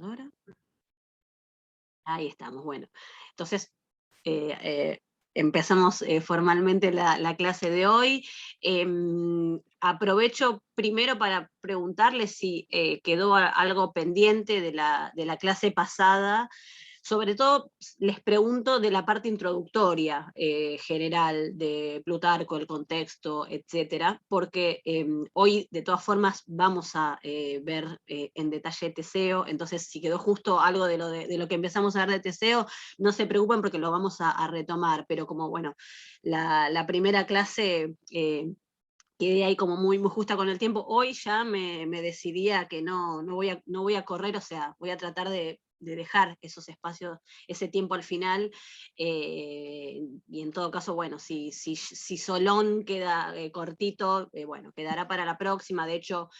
computadora. Ahí estamos, bueno. Entonces, empezamos formalmente la clase de hoy. Aprovecho primero para preguntarles si quedó algo pendiente de la clase pasada. Sobre todo les pregunto de la parte introductoria general de Plutarco, el contexto, etcétera, porque hoy de todas formas vamos a ver en detalle Teseo, entonces si quedó justo algo de lo que empezamos a ver de Teseo, no se preocupen porque lo vamos a retomar, pero como bueno, la primera clase quedé ahí como muy, muy justa con el tiempo. Hoy ya me decidí a que no voy a correr, o sea, voy a tratar de dejar esos espacios, ese tiempo al final, y en todo caso, bueno, si Solón queda cortito, bueno, quedará para la próxima. De hecho,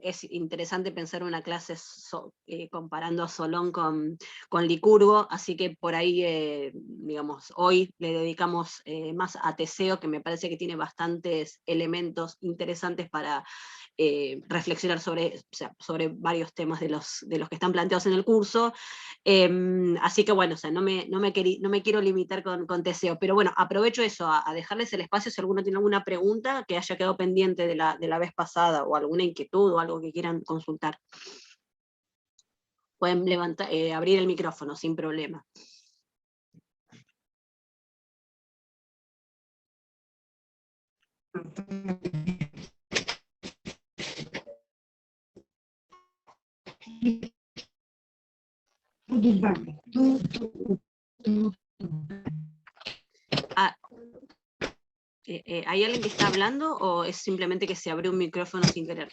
es interesante pensar una clase comparando a Solón con Licurgo, así que por ahí, digamos, hoy le dedicamos más a Teseo, que me parece que tiene bastantes elementos interesantes para reflexionar sobre, o sea, sobre varios temas de los que están planteados en el curso. Así que bueno, o sea, no me quiero limitar con Teseo, pero bueno, aprovecho eso, a dejarles el espacio si alguno tiene alguna pregunta que haya quedado pendiente de la vez pasada, o alguna inquietud o algo que quieran consultar. Pueden levantar, abrir el micrófono sin problema. Ah, ¿hay alguien que está hablando o es simplemente que se abrió un micrófono sin querer?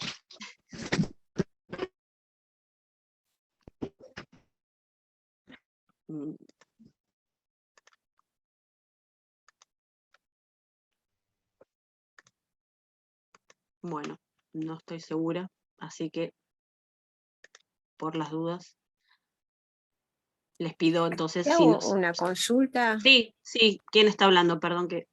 Bueno, no estoy segura, así que por las dudas les pido entonces ¿Te si hago nos... una consulta? Sí, ¿quién está hablando? Perdón que...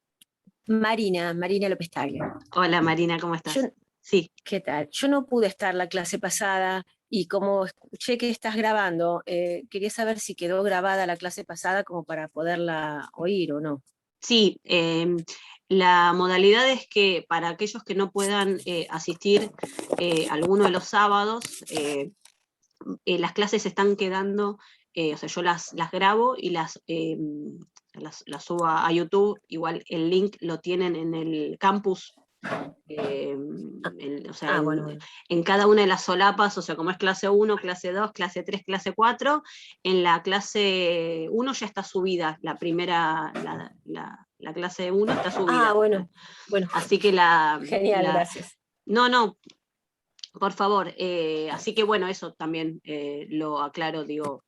Marina López Tagle. Hola Marina, ¿cómo estás? Sí. ¿Qué tal? Yo no pude estar la clase pasada y como escuché que estás grabando, quería saber si quedó grabada la clase pasada como para poderla oír o no. Sí, la modalidad es que para aquellos que no puedan asistir alguno de los sábados, las clases están quedando, o sea, yo las grabo y las subo a YouTube. Igual el link lo tienen en el campus. O sea, Bueno. en cada una de las solapas, o sea, como es clase 1, clase 2, clase 3, clase 4, en la clase 1 ya está subida, la primera, la clase 1 está subida. Bueno. Así que Genial, gracias. No, por favor, así que bueno, eso también lo aclaro, digo,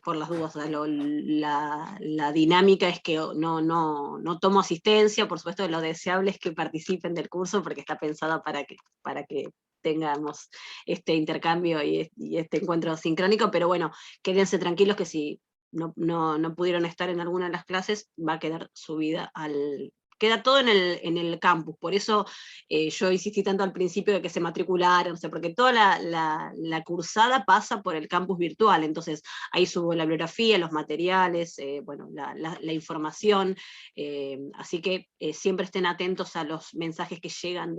por las dudas. O sea, la dinámica es que no tomo asistencia. Por supuesto, lo deseable es que participen del curso porque está pensada para que tengamos este intercambio y este encuentro sincrónico, pero bueno, quédense tranquilos que si no pudieron estar en alguna de las clases, va a quedar subida queda todo en el campus. Por eso yo insistí tanto al principio de que se matricularan, o sea, porque toda la cursada pasa por el campus virtual. Entonces ahí subo la bibliografía, los materiales, bueno, la información, así que siempre estén atentos a los mensajes que llegan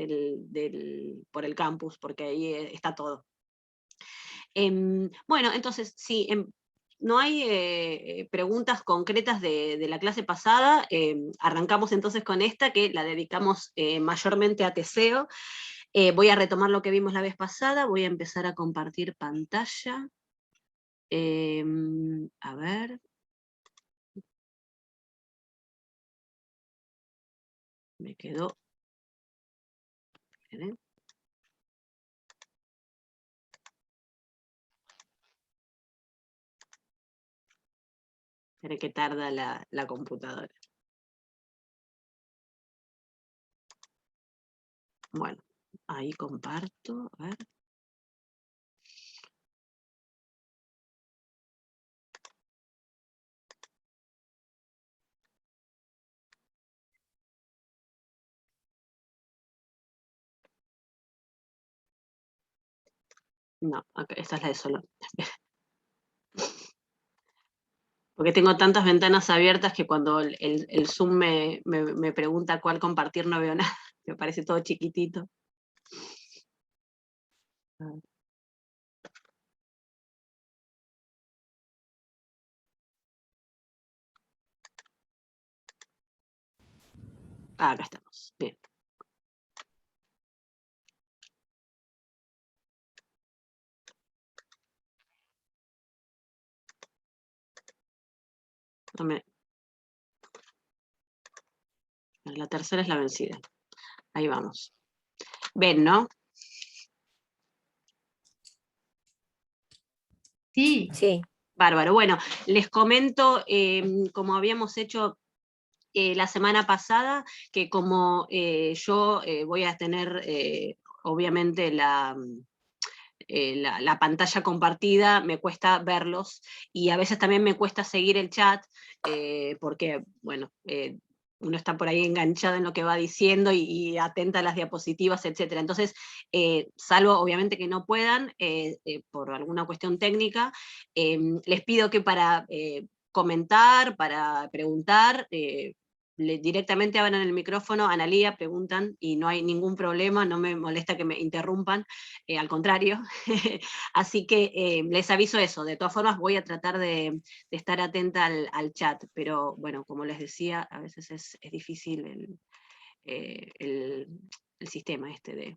por el campus, porque ahí está todo. Bueno, entonces, sí, no hay preguntas concretas de la clase pasada. Arrancamos entonces con esta, que la dedicamos mayormente a Teseo. Voy a retomar lo que vimos la vez pasada, voy a empezar a compartir pantalla. A ver. Me quedó... ¿eh? Espera que tarda la computadora. Bueno, ahí comparto, a ver. No, esta es la de Solón. porque tengo tantas ventanas abiertas que cuando el Zoom me pregunta cuál compartir no veo nada, me parece todo chiquitito. Acá estamos, bien. La tercera es la vencida. Ahí vamos. ¿Ven, no? Sí. Sí. Bárbaro. Bueno, les comento, como habíamos hecho la semana pasada, que como yo voy a tener, obviamente, la pantalla compartida, me cuesta verlos, y a veces también me cuesta seguir el chat, porque, bueno, uno está por ahí enganchado en lo que va diciendo y atenta a las diapositivas, etc. Entonces, salvo obviamente que no puedan, por alguna cuestión técnica, les pido que para comentar, para preguntar, directamente abran el micrófono, Analía, preguntan, y no hay ningún problema, no me molesta que me interrumpan, al contrario. Así que les aviso eso, de todas formas voy a tratar de estar atenta al chat, pero bueno, como les decía, a veces es difícil el sistema este de...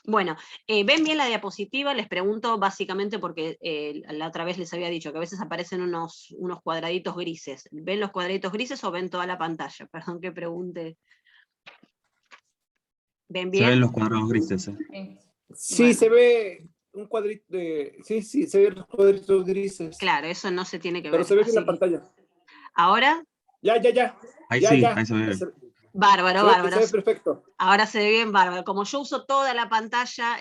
Bueno, ¿ven bien la diapositiva? Les pregunto básicamente porque la otra vez les había dicho que a veces aparecen unos cuadraditos grises. ¿Ven los cuadraditos grises o ven toda la pantalla? Perdón que pregunte. ¿Ven bien? Se ven los cuadrados grises. Sí, Bueno. se ve un cuadrito de... Sí, se ven los cuadritos grises. Claro, eso no se tiene que ver. Pero se ve bien así la pantalla. ¿Ahora? Ya. Ahí Ya, sí, ya. ahí se ve. Bárbaro, bárbaro. Se ve perfecto. Ahora se ve bien, bárbaro. Como yo uso toda la pantalla,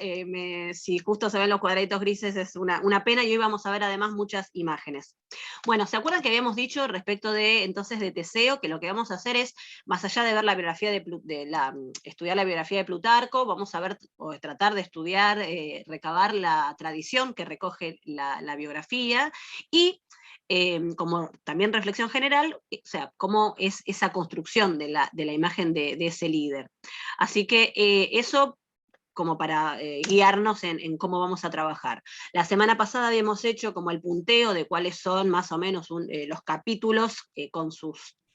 si justo se ven los cuadraditos grises es una pena, y hoy vamos a ver además muchas imágenes. Bueno, ¿se acuerdan que habíamos dicho respecto de, entonces, de Teseo, que lo que vamos a hacer es, más allá de ver la biografía estudiar la biografía de Plutarco, vamos a ver, o tratar de estudiar, recabar la tradición que recoge la biografía, y como también reflexión general, o sea, cómo es esa construcción de la imagen de ese líder. Así que eso como para guiarnos en cómo vamos a trabajar. La semana pasada habíamos hecho como el punteo de cuáles son más o menos los capítulos con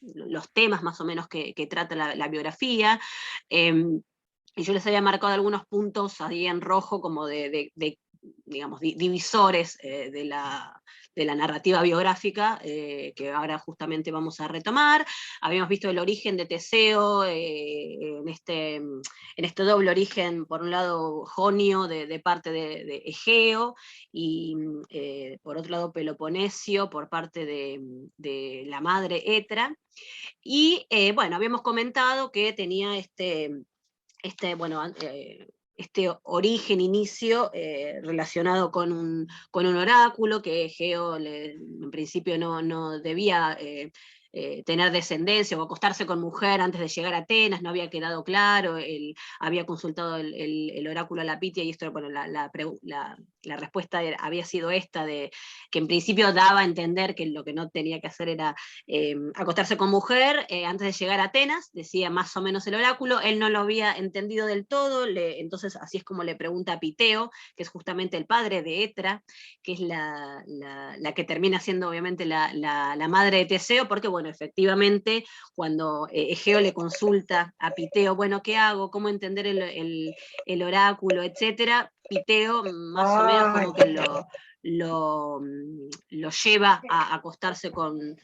los temas más o menos que trata la biografía, y yo les había marcado algunos puntos ahí en rojo como digamos, divisores de la narrativa biográfica, que ahora justamente vamos a retomar. Habíamos visto el origen de Teseo, en este doble origen, por un lado jonio de parte de Egeo, y por otro lado Peloponesio por parte de la madre Etra. Y bueno, habíamos comentado que tenía este origen, inicio, relacionado con un oráculo, que Egeo en principio no debía tener descendencia o acostarse con mujer antes de llegar a Atenas, no había quedado claro, él había consultado el oráculo a la Pitia, y esto, bueno, la respuesta había sido esta, de que en principio daba a entender que lo que no tenía que hacer era acostarse con mujer antes de llegar a Atenas, decía más o menos el oráculo, él no lo había entendido del todo, entonces así es como le pregunta a Piteo, que es justamente el padre de Etra, que es la que termina siendo obviamente la madre de Teseo, porque bueno, efectivamente, cuando Egeo le consulta a Piteo, bueno, ¿qué hago? ¿Cómo entender el oráculo? Etcétera, Piteo más o menos como que lo lleva a acostarse con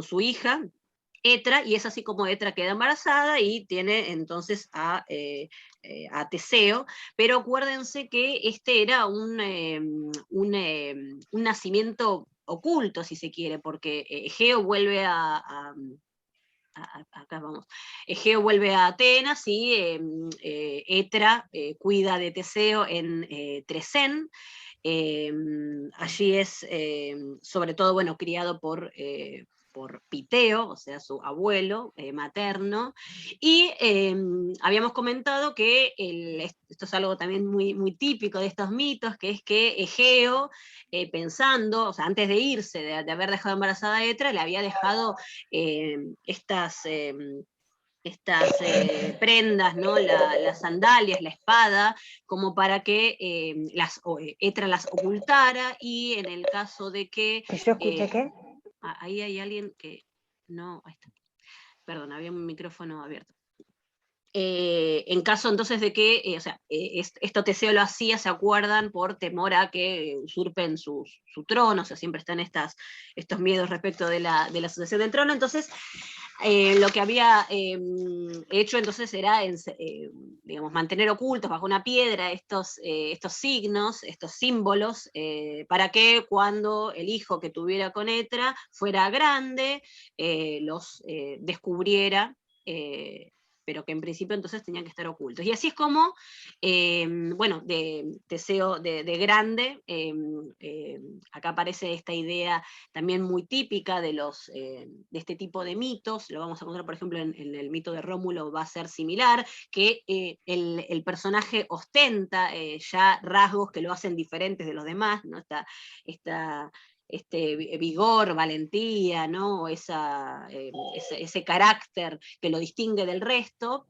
su hija, Etra, y es así como Etra queda embarazada y tiene entonces a Teseo, pero acuérdense que este era un nacimiento oculto, si se quiere, porque Egeo vuelve acá vamos. Egeo vuelve a Atenas y Etra cuida de Teseo en Tresén. Allí es sobre todo, bueno, criado por por Piteo, o sea, su abuelo materno, y habíamos comentado que esto es algo también muy, muy típico de estos mitos, que es que Egeo, pensando, o sea, antes de irse, de haber dejado embarazada a Etra, le había dejado estas prendas, ¿no? Las sandalias, la espada, como para que Etra las ocultara, y en el caso de que... ¿Que yo escuché qué? Ahí hay alguien que... No, ahí está. Perdón, había un micrófono abierto. En caso entonces de que, o sea, esto Teseo lo hacía, ¿se acuerdan? Por temor a que usurpen su trono, o sea, siempre están estos miedos respecto de la sucesión del trono. Entonces, lo que había hecho entonces era, digamos, mantener ocultos bajo una piedra estos signos, estos símbolos, para que cuando el hijo que tuviera con Etra fuera grande, los descubriera, pero que en principio entonces tenían que estar ocultos. Y así es como, bueno, de Teseo de grande, acá aparece esta idea también muy típica de este tipo de mitos. Lo vamos a encontrar, por ejemplo, en el mito de Rómulo, va a ser similar, que el personaje ostenta ya rasgos que lo hacen diferentes de los demás, ¿no? Este vigor, valentía, ¿no? Ese carácter que lo distingue del resto,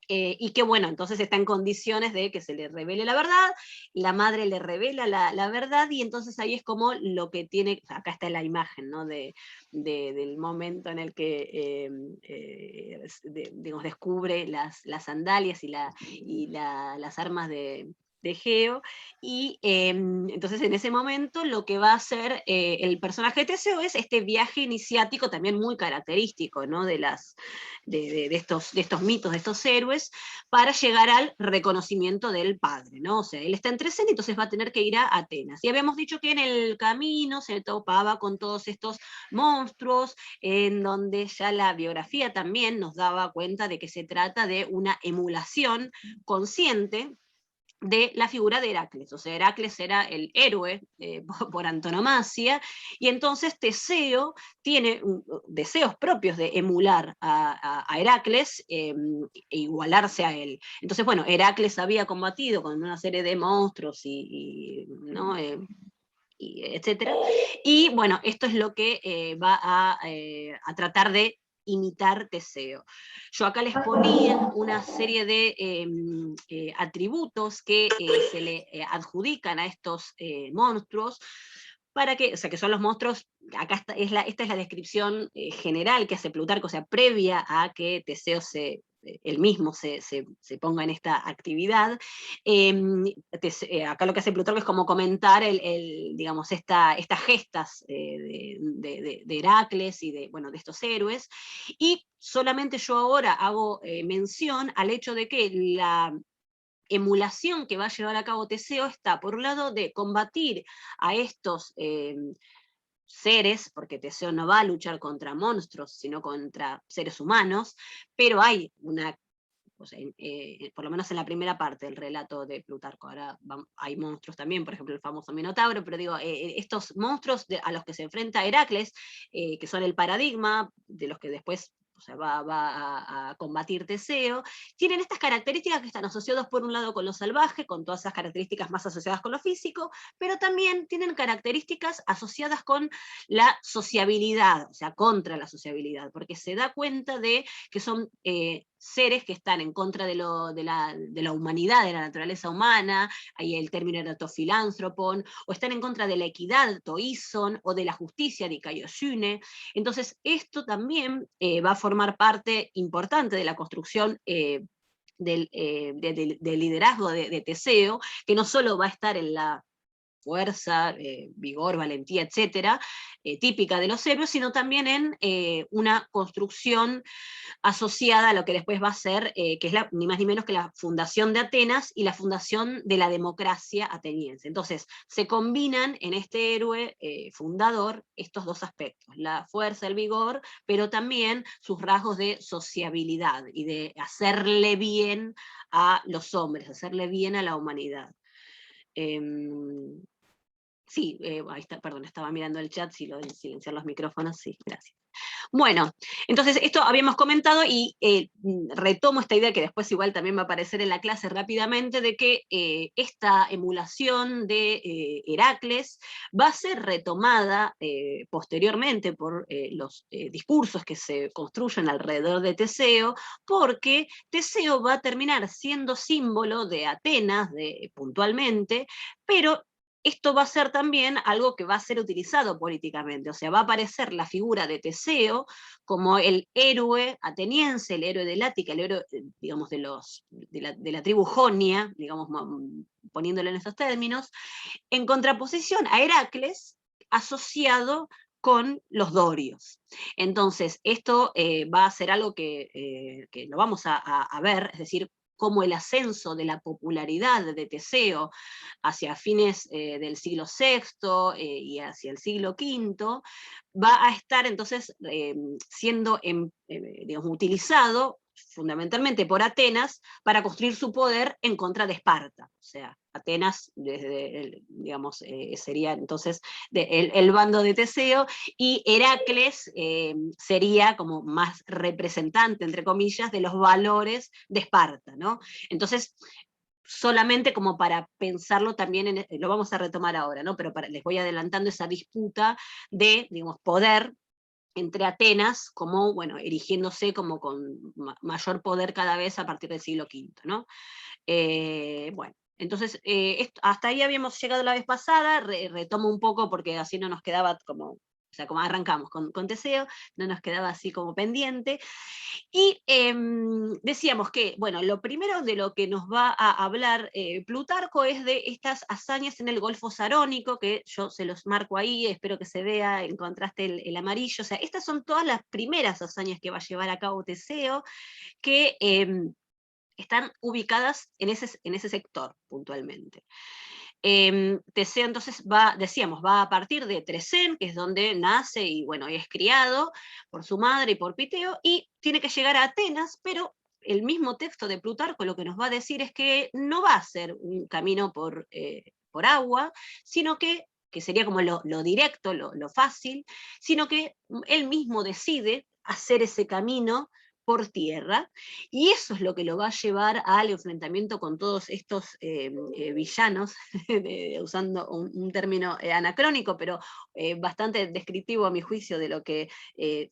y que bueno, entonces está en condiciones de que se le revele la verdad, la madre le revela la verdad, y entonces ahí es como lo que tiene, acá está la imagen, ¿no? Del momento en el que digamos, descubre las sandalias y las armas de Egeo, y entonces en ese momento lo que va a hacer el personaje de Teseo es este viaje iniciático también muy característico, ¿no? de estos mitos, de estos héroes, para llegar al reconocimiento del padre, ¿no? O sea, él está en Trecena, entonces va a tener que ir a Atenas. Y habíamos dicho que en el camino se topaba con todos estos monstruos, en donde ya la biografía también nos daba cuenta de que se trata de una emulación consciente de la figura de Heracles. O sea, Heracles era el héroe por antonomasia, y entonces Teseo tiene deseos propios de emular a Heracles, e igualarse a él. Entonces, bueno, Heracles había combatido con una serie de monstruos ¿no? Etcétera. Y bueno, esto es lo que va a tratar de imitar Teseo. Yo acá les ponía una serie de atributos que se le adjudican a estos monstruos, para que, o sea, que son los monstruos, acá esta es la descripción general que hace Plutarco, o sea, previa a que Teseo él mismo se ponga en esta actividad. Acá lo que hace Plutarco es como comentar digamos, estas gestas de Heracles y de estos héroes, y solamente yo ahora hago mención al hecho de que la emulación que va a llevar a cabo Teseo está, por un lado, de combatir a estos seres, porque Teseo no va a luchar contra monstruos, sino contra seres humanos, pero hay o sea, por lo menos en la primera parte del relato de Plutarco, ahora hay monstruos también, por ejemplo el famoso Minotauro, pero digo, estos monstruos a los que se enfrenta Heracles, que son el paradigma de los que después, o sea, va a combatir Teseo, tienen estas características que están asociadas por un lado con lo salvaje, con todas esas características más asociadas con lo físico, pero también tienen características asociadas con la sociabilidad, o sea, contra la sociabilidad, porque se da cuenta de que son seres que están en contra de la humanidad, de la naturaleza humana, hay el término eratofilánthropon, o están en contra de la equidad, toison, o de la justicia, dikaiosune. Entonces, esto también va a formar parte importante de la construcción del liderazgo de Teseo, que no solo va a estar en la fuerza, vigor, valentía, etcétera, típica de los héroes, sino también en una construcción asociada a lo que después va a ser, que es ni más ni menos que la fundación de Atenas y la fundación de la democracia ateniense. Entonces, se combinan en este héroe fundador estos dos aspectos, la fuerza, el vigor, pero también sus rasgos de sociabilidad y de hacerle bien a los hombres, hacerle bien a la humanidad. Sí, ahí está, perdón, estaba mirando el chat, si lo de silenciar los micrófonos, sí, gracias. Bueno, entonces esto habíamos comentado y retomo esta idea que después igual también va a aparecer en la clase rápidamente, de que esta emulación de Heracles va a ser retomada posteriormente por los discursos que se construyen alrededor de Teseo, porque Teseo va a terminar siendo símbolo de Atenas puntualmente, pero esto va a ser también algo que va a ser utilizado políticamente, o sea, va a aparecer la figura de Teseo como el héroe ateniense, el héroe del Ática, el héroe, digamos, de la tribu jonia, digamos, poniéndolo en esos términos, en contraposición a Heracles, asociado con los dorios. Entonces, esto va a ser algo que lo vamos a ver, es decir, cómo el ascenso de la popularidad de Teseo hacia fines del siglo VI y hacia el siglo V va a estar entonces siendo digamos, utilizado fundamentalmente por Atenas para construir su poder en contra de Esparta. O sea, Atenas, digamos, sería entonces el bando de Teseo, y Heracles sería como más representante, entre comillas, de los valores de Esparta, ¿no? Entonces, solamente como para pensarlo también, lo vamos a retomar ahora, ¿no? Pero les voy adelantando esa disputa de, digamos, poder entre Atenas, como, bueno, erigiéndose como con mayor poder cada vez a partir del siglo V, ¿no? Bueno, entonces, hasta ahí habíamos llegado la vez pasada, retomo un poco porque así no nos quedaba como, o sea, como arrancamos con Teseo, no nos quedaba así como pendiente, y decíamos que, bueno, lo primero de lo que nos va a hablar Plutarco es de estas hazañas en el Golfo Sarónico, que yo se los marco ahí, espero que se vea en contraste el amarillo, o sea, estas son todas las primeras hazañas que va a llevar a cabo Teseo, que están ubicadas en ese sector puntualmente. Teseo entonces decíamos, va a partir de Tresén, que es donde nace y bueno, es criado por su madre y por Piteo, y tiene que llegar a Atenas, pero el mismo texto de Plutarco lo que nos va a decir es que no va a ser un camino por agua, sino que sería como lo directo, lo fácil, sino que él mismo decide hacer ese camino por tierra, y eso es lo que lo va a llevar al enfrentamiento con todos estos villanos, usando un término anacrónico, pero bastante descriptivo a mi juicio de lo que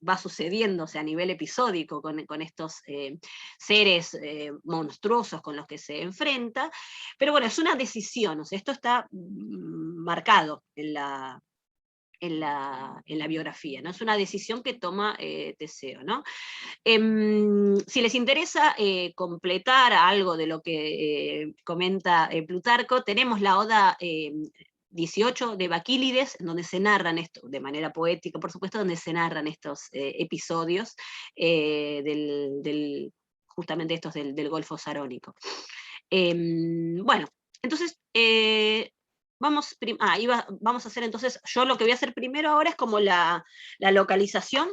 va sucediendo, o sea, a nivel episódico con estos seres monstruosos con los que se enfrenta. Pero bueno, es una decisión, o sea, esto está marcado en la biografía, ¿no? Es una decisión que toma Teseo, ¿no? Si les interesa completar algo de lo que comenta Plutarco, tenemos la Oda 18 de Baquílides, donde se narran esto, de manera poética, por supuesto, donde se narran estos episodios justamente estos del Golfo Sarónico. Bueno, entonces, vamos a hacer entonces, yo lo que voy a hacer primero ahora es como la localización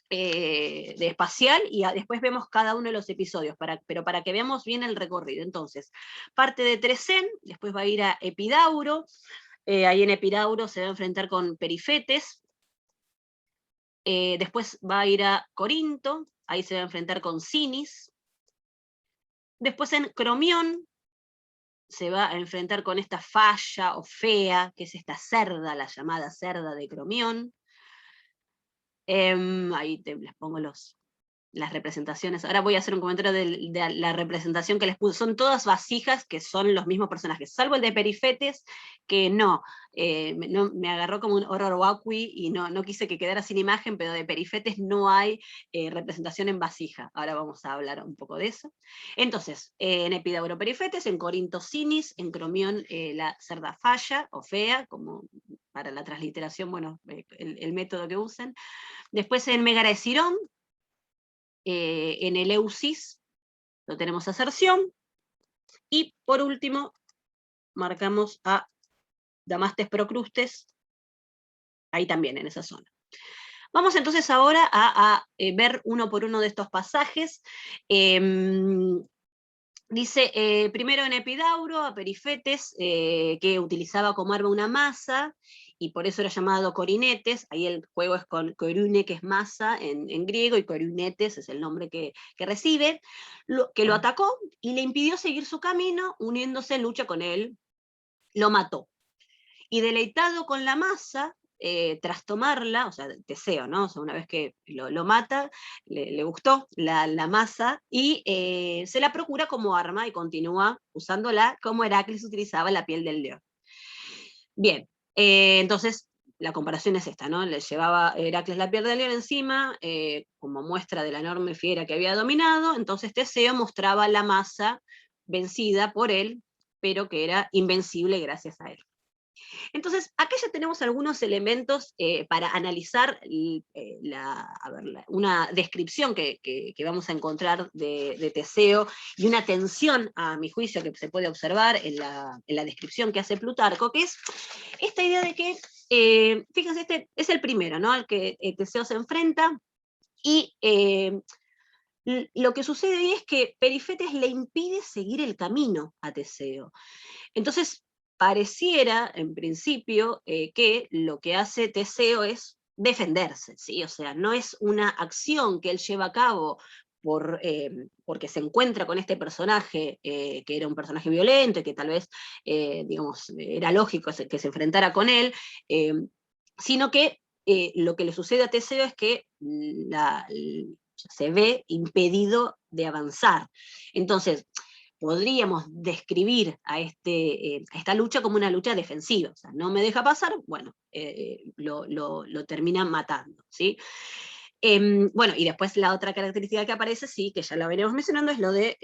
de espacial, y después vemos cada uno de los episodios, pero para que veamos bien el recorrido. Entonces, parte de Tresén, después va a ir a Epidauro, ahí en Epidauro se va a enfrentar con Perifetes, después va a ir a Corinto, ahí se va a enfrentar con Cinis, después en Cromión se va a enfrentar con esta Falla o Fea, que es esta cerda, la llamada cerda de Cromión. Ahí les pongo las representaciones. Ahora voy a hacer un comentario de la representación que les puse. Son todas vasijas que son los mismos personajes, salvo el de Perifetes, que no me agarró como un horror vacui y no quise que quedara sin imagen, pero de Perifetes no hay representación en vasija. Ahora vamos a hablar un poco de eso. Entonces, en Epidauro Perifetes, en Corinto Cinis, en Cromión la cerda Falla o Fea, como para la transliteración, bueno, el método que usen. Después en Megara de Cirón, en Eleusis lo tenemos a Cerción, y por último marcamos a Damastes Procrustes, ahí también en esa zona. Vamos entonces ahora a ver uno por uno de estos pasajes. dice, primero en Epidauro, a Perifetes, que utilizaba como arma una masa, y por eso era llamado corinetes. Ahí el juego es con corune, que es masa en griego, y corinetes es el nombre que recibe, que lo atacó y le impidió seguir su camino, uniéndose en lucha con él, lo mató. Y deleitado con la masa, tras tomarla, o sea, Teseo, ¿no? O sea, una vez que lo mata, le gustó la masa, y se la procura como arma y continúa usándola como Heracles utilizaba la piel del león. Bien, entonces la comparación es esta, ¿no? Le llevaba Heracles la piel del león encima, como muestra de la enorme fiera que había dominado, entonces Teseo mostraba la masa vencida por él, pero que era invencible gracias a él. Entonces, acá ya tenemos algunos elementos para analizar una descripción que vamos a encontrar de Teseo, y una tensión, a mi juicio, que se puede observar en la descripción que hace Plutarco, que es esta idea de que, fíjense, este es el primero, ¿no?, al que Teseo se enfrenta, y lo que sucede ahí es que Perifetes le impide seguir el camino a Teseo. Entonces, pareciera, en principio, que lo que hace Teseo es defenderse, ¿sí? O sea, no es una acción que él lleva a cabo porque se encuentra con este personaje, que era un personaje violento, y que tal vez, digamos, era lógico que se enfrentara con él, sino que lo que le sucede a Teseo es que se ve impedido de avanzar. Entonces, podríamos describir a esta lucha como una lucha defensiva. O sea, no me deja pasar, bueno, lo termina matando, ¿sí? Bueno, y después la otra característica que aparece, sí, que ya la venimos mencionando, es lo de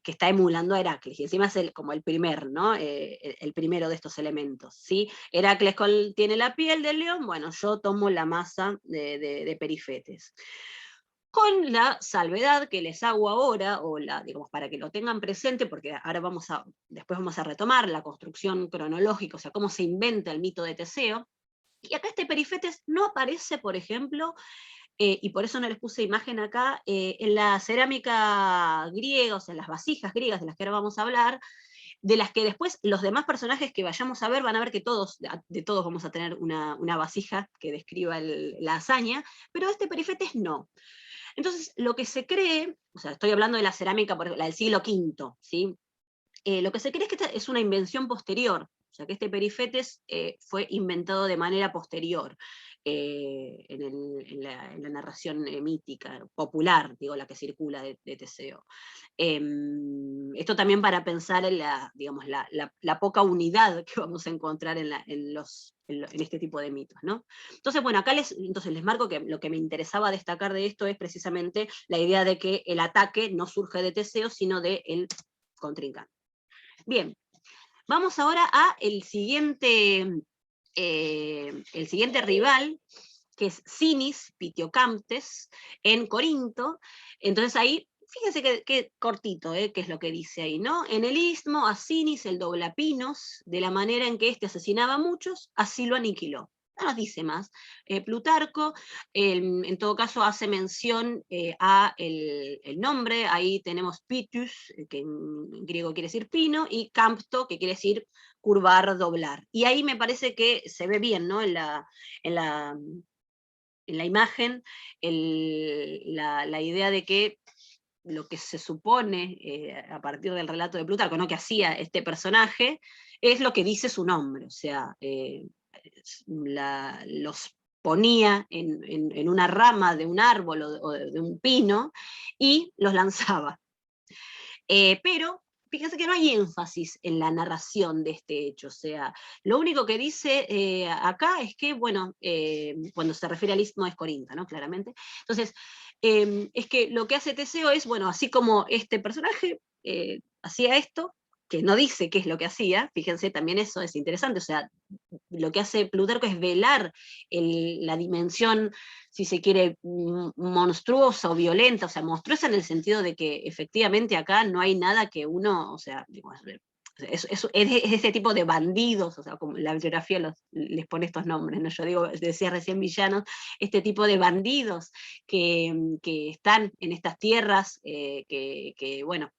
que está emulando a Heracles, y encima es como el primer, ¿no? El primero de estos elementos, ¿sí? Heracles tiene la piel del león, bueno, yo tomo la masa de Perifetes. Con la salvedad que les hago ahora, digamos, para que lo tengan presente, porque ahora después vamos a retomar la construcción cronológica, o sea, cómo se inventa el mito de Teseo. Y acá este Perifetes no aparece, por ejemplo, y por eso no les puse imagen acá, en la cerámica griega, o sea, en las vasijas griegas de las que ahora vamos a hablar, de las que después los demás personajes que vayamos a ver van a ver que de todos vamos a tener una vasija que describa la hazaña, pero este Perifetes no. Entonces, lo que se cree, o sea, estoy hablando de la cerámica, la del siglo V, ¿sí? Lo que se cree es que esta es una invención posterior, o sea, que este Perifetes fue inventado de manera posterior en la narración mítica, popular, digo, la que circula de Teseo. Esto también para pensar en digamos, la poca unidad que vamos a encontrar en este tipo de mitos, ¿no? Entonces, bueno, acá les marco que lo que me interesaba destacar de esto es precisamente la idea de que el ataque no surge de Teseo, sino de el contrincante. Bien, vamos ahora a el siguiente rival, que es Cinis Pitiocamptes, en Corinto. Entonces ahí, fíjense que cortito, qué es lo que dice ahí, ¿no? En el istmo, a Cinis, el doblapinos, de la manera en que éste asesinaba a muchos, así lo aniquiló. No nos dice más. Plutarco, en todo caso, hace mención a el nombre. Ahí tenemos Pitus, que en griego quiere decir pino, y campto, que quiere decir curvar, doblar. Y ahí me parece que se ve bien, ¿no? En la imagen, la idea de que lo que se supone, a partir del relato de Plutarco, ¿no?, que hacía este personaje, es lo que dice su nombre. O sea, los ponía en una rama de un árbol o de un pino y los lanzaba. Pero fíjense que no hay énfasis en la narración de este hecho. O sea, lo único que dice acá es que, bueno, cuando se refiere al istmo es Corinto, ¿no? Claramente. Entonces, es que lo que hace Teseo es, bueno, así como este personaje hacía esto, que no dice qué es lo que hacía, fíjense, también eso es interesante. O sea, lo que hace Plutarco es velar la dimensión, si se quiere, monstruosa o violenta, o sea, monstruosa en el sentido de que efectivamente acá no hay nada que uno, o sea, es ese tipo de bandidos, o sea, como la bibliografía les pone estos nombres, ¿no? Yo digo, decía recién villanos, este tipo de bandidos que están en estas tierras, que bueno,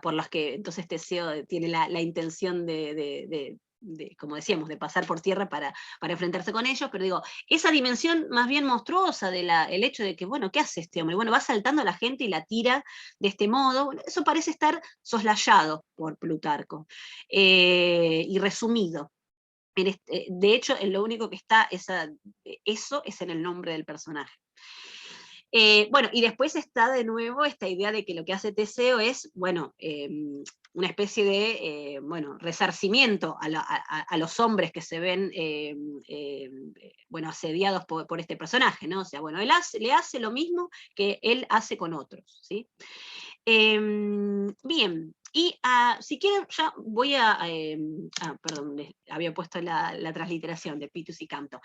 por las que entonces Teseo tiene la intención como decíamos, de pasar por tierra para enfrentarse con ellos, pero digo, esa dimensión más bien monstruosa el hecho de que, bueno, ¿qué hace este hombre? Bueno, va saltando a la gente y la tira de este modo, bueno, eso parece estar soslayado por Plutarco, y resumido. De hecho, lo único que está, eso es en el nombre del personaje. Bueno, y después está de nuevo esta idea de que lo que hace Teseo es, bueno, una especie de, bueno, resarcimiento a los hombres que se ven, bueno, asediados por este personaje, ¿no? O sea, bueno, le hace lo mismo que él hace con otros, ¿sí? Bien, y si quieren, ya voy perdón, había puesto la transliteración de Pitus y Canto.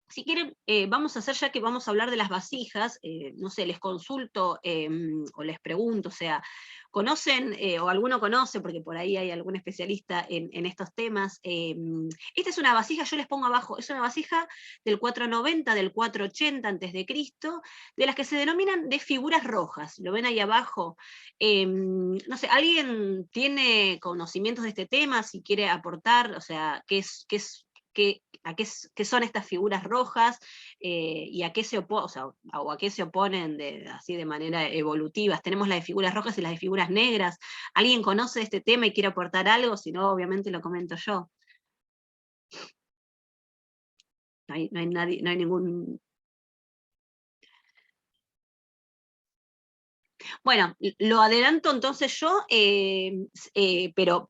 Si quieren, vamos a hacer, ya que vamos a hablar de las vasijas, no sé, les consulto o les pregunto, o sea, ¿conocen, o alguno conoce, porque por ahí hay algún especialista en estos temas? Esta es una vasija, yo les pongo abajo, es una vasija del 490, del 480 antes de Cristo, de las que se denominan de figuras rojas, lo ven ahí abajo. No sé, ¿alguien tiene conocimientos de este tema, si quiere aportar, o sea, qué son estas figuras rojas, y a qué se oponen, o sea, o a qué se oponen así de manera evolutiva? Tenemos las de figuras rojas y las de figuras negras. ¿Alguien conoce este tema y quiere aportar algo? Si no, obviamente lo comento yo. No hay nadie, no hay ningún... Bueno, lo adelanto entonces yo, pero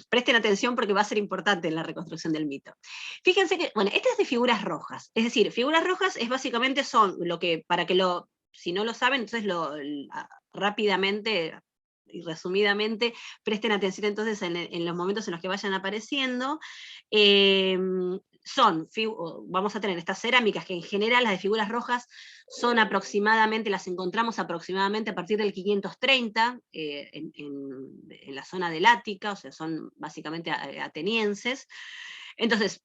presten atención porque va a ser importante en la reconstrucción del mito. Fíjense que, bueno, esta es de figuras rojas, es decir, figuras rojas básicamente son lo que, si no lo saben, entonces rápidamente y resumidamente, presten atención entonces en los momentos en los que vayan apareciendo. Vamos a tener estas cerámicas que en general las de figuras rojas son aproximadamente, las encontramos aproximadamente a partir del 530 en la zona del Ática, o sea, son básicamente atenienses. Entonces,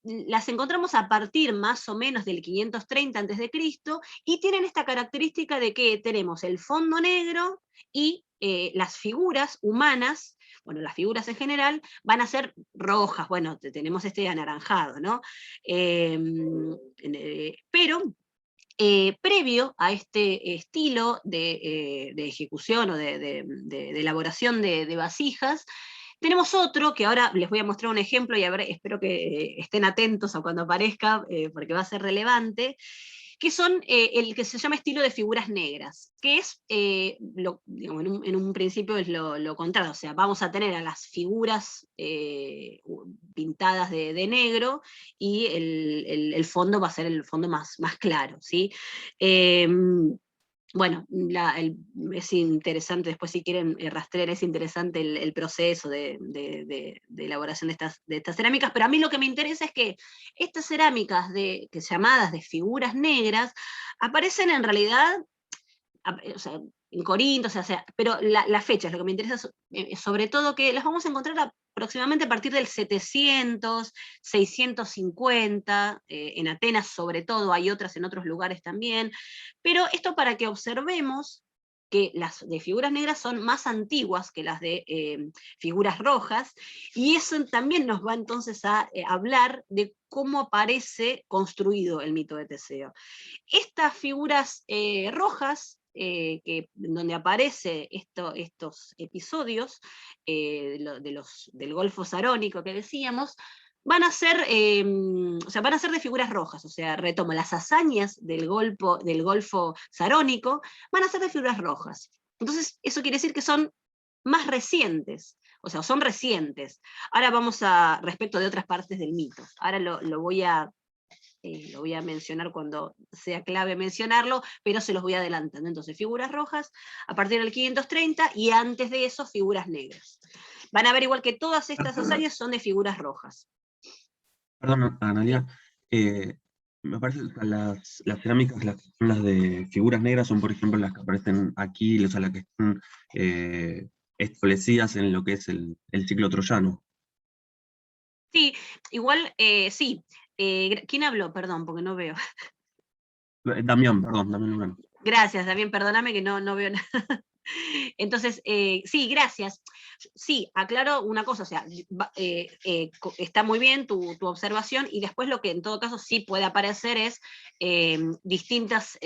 las encontramos a partir más o menos del 530 a.C. y tienen esta característica de que tenemos el fondo negro y las figuras humanas, bueno, las figuras en general, van a ser rojas, bueno, tenemos este anaranjado, ¿no? Pero previo a este estilo de ejecución o de elaboración de vasijas, tenemos otro, que ahora les voy a mostrar un ejemplo y espero que estén atentos a cuando aparezca, porque va a ser relevante, que son el que se llama estilo de figuras negras, que es, digamos, en un principio es lo contrario, o sea, vamos a tener a las figuras pintadas de negro y el fondo va a ser el fondo más claro, ¿sí? Bueno, es interesante, después si quieren rastrear, es interesante el proceso de elaboración de estas cerámicas, pero a mí lo que me interesa es que estas cerámicas llamadas de figuras negras aparecen en realidad, o sea, en Corinto, o sea, pero la fecha es lo que me interesa, sobre todo que las vamos a encontrar aproximadamente a partir del 700, 650, en Atenas sobre todo, hay otras en otros lugares también, pero esto para que observemos que las de figuras negras son más antiguas que las de figuras rojas, y eso también nos va entonces a hablar de cómo aparece construido el mito de Teseo. Estas figuras rojas, donde aparece estos episodios del Golfo Sarónico que decíamos, van a ser de figuras rojas, o sea, retomo, las hazañas del Golfo Sarónico van a ser de figuras rojas. Entonces, eso quiere decir que son más recientes, o sea, son recientes. Ahora vamos respecto de otras partes del mito. Ahora lo voy a mencionar cuando sea clave mencionarlo, pero se los voy adelantando. Entonces, figuras rojas a partir del 530 y antes de eso figuras negras. Van a ver igual que todas estas hazañas son de figuras rojas. Perdón, Analia, me parece que las cerámicas, las que son las de figuras negras, son por ejemplo las que aparecen aquí, o sea, las que están establecidas en lo que es el ciclo troyano. Sí, igual, sí. ¿Quién habló? Perdón, porque no veo. Damián, perdón, Damián Lugano. Gracias, también perdóname que no veo nada. Entonces, sí, gracias. Sí, aclaro una cosa, o sea, está muy bien tu observación, y después lo que en todo caso sí puede aparecer es distintas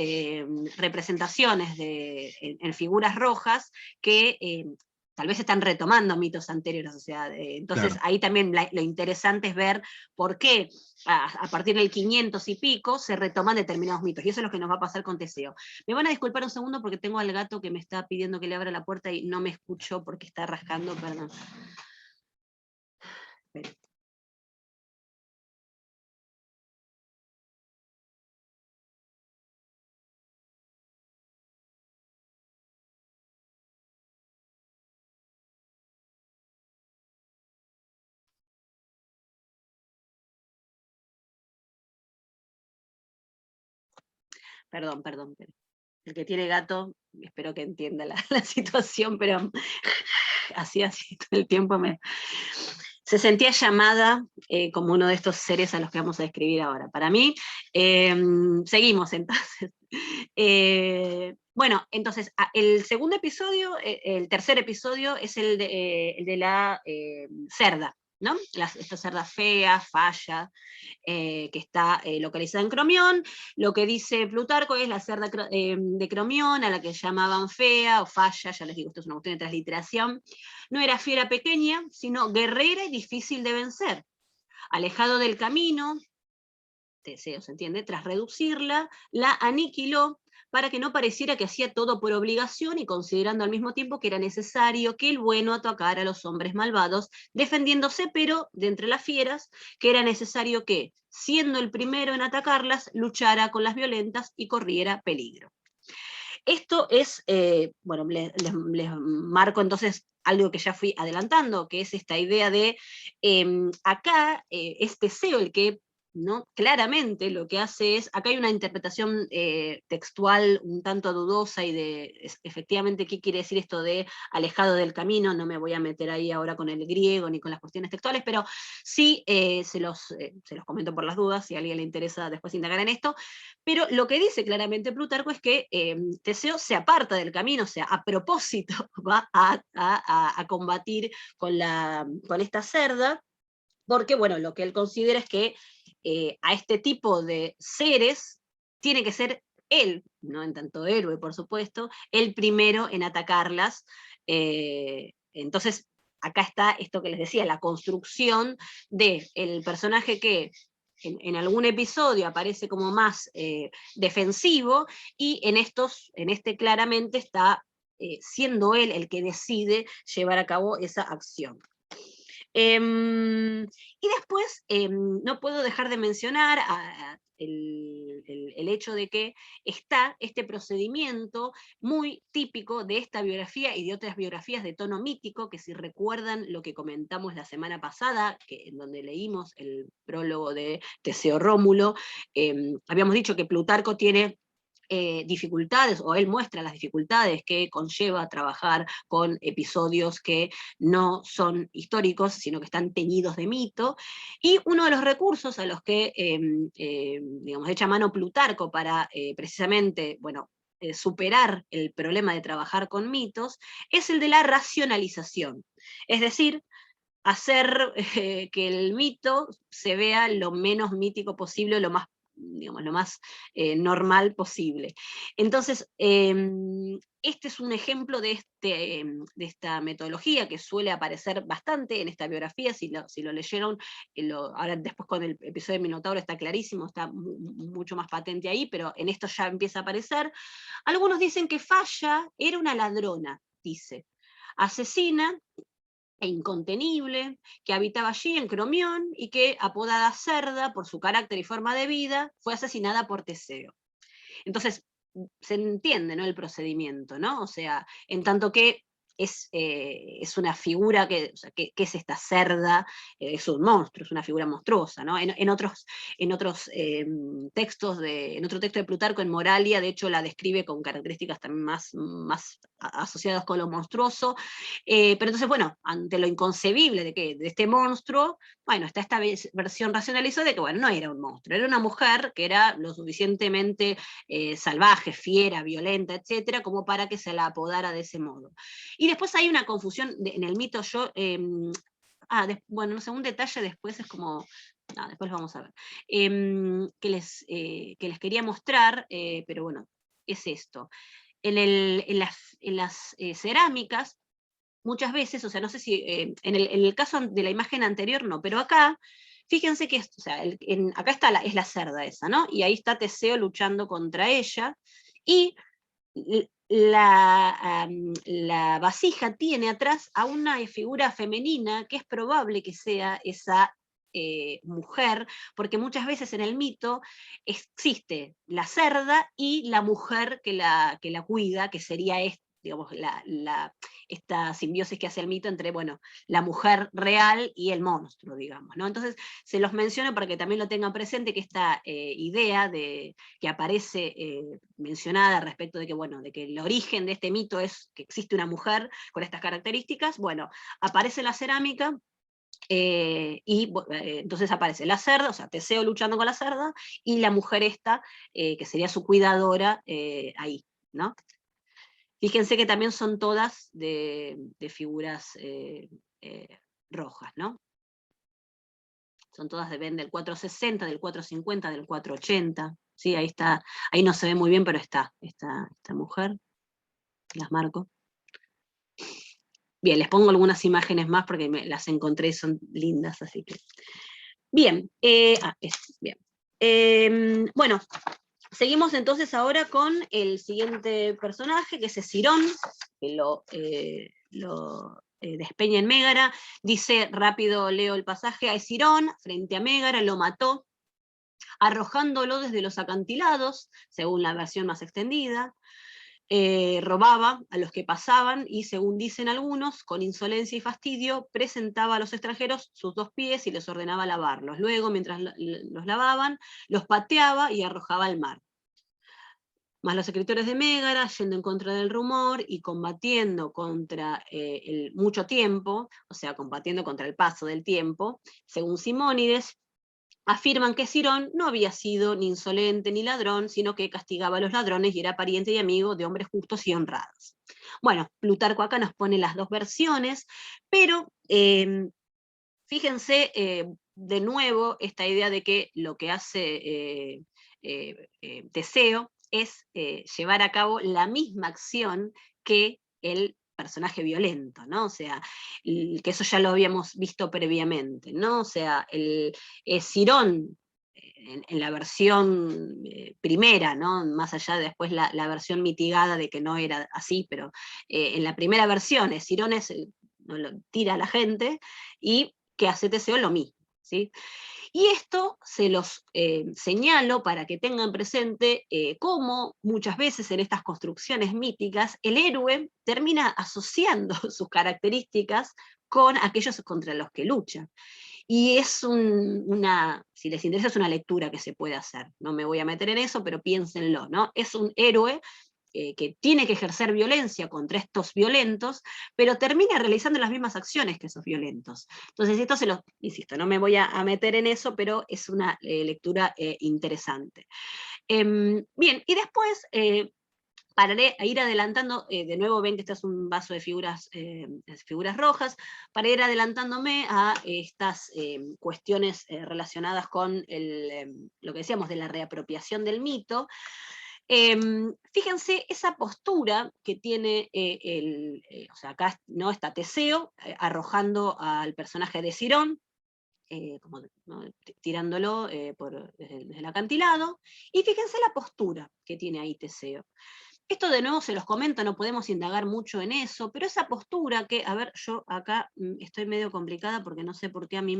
representaciones en figuras rojas que tal vez están retomando mitos anteriores, o sea, entonces Claro. ahí también lo interesante es ver por qué a partir del 500 y pico se retoman determinados mitos, y eso es lo que nos va a pasar con Teseo. Me van a disculpar un segundo porque tengo al gato que me está pidiendo que le abra la puerta y no me escucho porque está rascando, perdón. Espera. Perdón, perdón. El que tiene gato, espero que entienda la situación, pero así todo el tiempo se sentía llamada como uno de estos seres a los que vamos a describir ahora. Para mí, seguimos entonces. Bueno, entonces, el segundo episodio, el tercer episodio, es el de la cerda, ¿no? Esta cerda fea, falla, que está localizada en Cromión. Lo que dice Plutarco es la cerda de Cromión, a la que llamaban fea o falla, ya les digo, esto es una cuestión de transliteración. No era fiera pequeña, sino guerrera y difícil de vencer. Alejado del camino, Teseo, ¿se entiende? Tras reducirla, la aniquiló para que no pareciera que hacía todo por obligación, y considerando al mismo tiempo que era necesario que el bueno atacara a los hombres malvados, defendiéndose, pero de entre las fieras, que era necesario que, siendo el primero en atacarlas, luchara con las violentas y corriera peligro. Esto es, bueno, les marco entonces algo que ya fui adelantando, que es esta idea de, acá es Teseo el que, ¿no? Claramente lo que hace es, acá hay una interpretación textual un tanto dudosa y efectivamente qué quiere decir esto de alejado del camino. No me voy a meter ahí ahora con el griego ni con las cuestiones textuales, pero sí se los comento por las dudas, si a alguien le interesa después indagar en esto. Pero lo que dice claramente Plutarco es que Teseo se aparta del camino, o sea, a propósito va a combatir con esta cerda, porque, bueno, lo que él considera es que a este tipo de seres tiene que ser él, no en tanto héroe, por supuesto, el primero en atacarlas. Entonces, acá está esto que les decía, la construcción del personaje que en algún episodio aparece como más defensivo, y en este claramente está siendo él el que decide llevar a cabo esa acción. Y después, no puedo dejar de mencionar el hecho de que está este procedimiento muy típico de esta biografía y de otras biografías de tono mítico, que si recuerdan lo que comentamos la semana pasada, en donde leímos el prólogo de Teseo Rómulo, habíamos dicho que Plutarco tiene dificultades, o él muestra las dificultades que conlleva trabajar con episodios que no son históricos, sino que están teñidos de mito, y uno de los recursos a los que digamos, echa mano Plutarco para precisamente, bueno, superar el problema de trabajar con mitos, es el de la racionalización. Es decir, hacer que el mito se vea lo menos mítico posible, lo más, digamos, lo más normal posible. Entonces, este es un ejemplo de esta metodología que suele aparecer bastante en esta biografía. Si lo leyeron, ahora después con el episodio de Minotauro está clarísimo, está mucho más patente ahí, pero en esto ya empieza a aparecer. Algunos dicen que Falla era una ladrona, dice, asesina e incontenible, que habitaba allí en Cromión, y que, apodada Cerda por su carácter y forma de vida, fue asesinada por Teseo. Entonces, se entiende, ¿no?, el procedimiento, ¿no? O sea, en tanto que es una figura que, o sea, que es esta cerda, es un monstruo, es una figura monstruosa, ¿no? En otros textos, en otro texto de Plutarco, en Moralia, de hecho la describe con características también más asociadas con lo monstruoso, pero entonces, bueno, ante lo inconcebible de este monstruo, bueno, está esta versión racionalizada de que, bueno, no era un monstruo, era una mujer que era lo suficientemente salvaje, fiera, violenta, etcétera, como para que se la apodara de ese modo. Y después hay una confusión en el mito, bueno, no sé, un detalle después es como, después lo vamos a ver, que les quería mostrar, pero bueno, es esto. En las cerámicas, muchas veces, o sea, no sé si en el caso de la imagen anterior no, pero acá, fíjense que, o sea, acá está es la cerda esa, ¿no? Y ahí está Teseo luchando contra ella, y la vasija tiene atrás a una figura femenina que es probable que sea esa mujer, porque muchas veces en el mito existe la cerda y la mujer que la cuida, que sería digamos, esta simbiosis que hace el mito entre, bueno, la mujer real y el monstruo, digamos, ¿no? Entonces, se los menciono para que también lo tengan presente, que esta idea que aparece mencionada respecto de que, bueno, de que el origen de este mito es que existe una mujer con estas características, bueno, aparece la cerámica, entonces aparece la cerda, o sea, Teseo luchando con la cerda, y la mujer esta, que sería su cuidadora, ahí, ¿no? Fíjense que también son todas de figuras rojas, ¿no? Son todas del 460, del 450, del 480. ¿Sí? Ahí está, ahí no se ve muy bien, pero está esta mujer. Las marco. Bien, les pongo algunas imágenes más porque las encontré y son lindas, así que. Bien, bien. Bueno, seguimos entonces ahora con el siguiente personaje, que es Escirón, que lo despeña en Mégara. Dice, rápido leo el pasaje, a Escirón, frente a Mégara, lo mató, arrojándolo desde los acantilados, según la versión más extendida. Robaba a los que pasaban y, según dicen algunos, con insolencia y fastidio, presentaba a los extranjeros sus 2 pies y les ordenaba lavarlos. Luego, mientras los lavaban, los pateaba y arrojaba al mar. Mas los escritores de Mégara, yendo en contra del rumor y combatiendo contra el mucho tiempo, o sea, combatiendo contra el paso del tiempo, según Simónides, afirman que Escirón no había sido ni insolente ni ladrón, sino que castigaba a los ladrones y era pariente y amigo de hombres justos y honrados. Bueno, Plutarco acá nos pone las 2 versiones, pero fíjense de nuevo esta idea de que lo que hace Teseo es llevar a cabo la misma acción que el personaje violento, ¿no? O sea, que eso ya lo habíamos visto previamente, ¿no? O sea, el Escirón, en la versión primera, ¿no? Más allá de después la versión mitigada de que no era así, pero en la primera versión, Escirón tira a la gente, y que hace Teseo lo mismo, ¿sí? Y esto se los señalo para que tengan presente cómo muchas veces en estas construcciones míticas el héroe termina asociando sus características con aquellos contra los que lucha. Y es si les interesa, es una lectura que se puede hacer. No me voy a meter en eso, pero piénsenlo, ¿no? Es un héroe que tiene que ejercer violencia contra estos violentos, pero termina realizando las mismas acciones que esos violentos. Entonces, esto insisto, no me voy a meter en eso, pero es una lectura interesante. Bien, y después pararé a ir adelantando, de nuevo ven que este es un vaso de figuras rojas, para ir adelantándome a estas cuestiones relacionadas con lo que decíamos de la reapropiación del mito. Fíjense esa postura que tiene o sea, acá no está Teseo arrojando al personaje de Escirón, como, ¿no? Tirándolo desde el acantilado, y fíjense la postura que tiene ahí Teseo. Esto de nuevo se los comento, no podemos indagar mucho en eso, pero esa postura que, a ver, yo acá estoy medio complicada porque no sé por qué a mí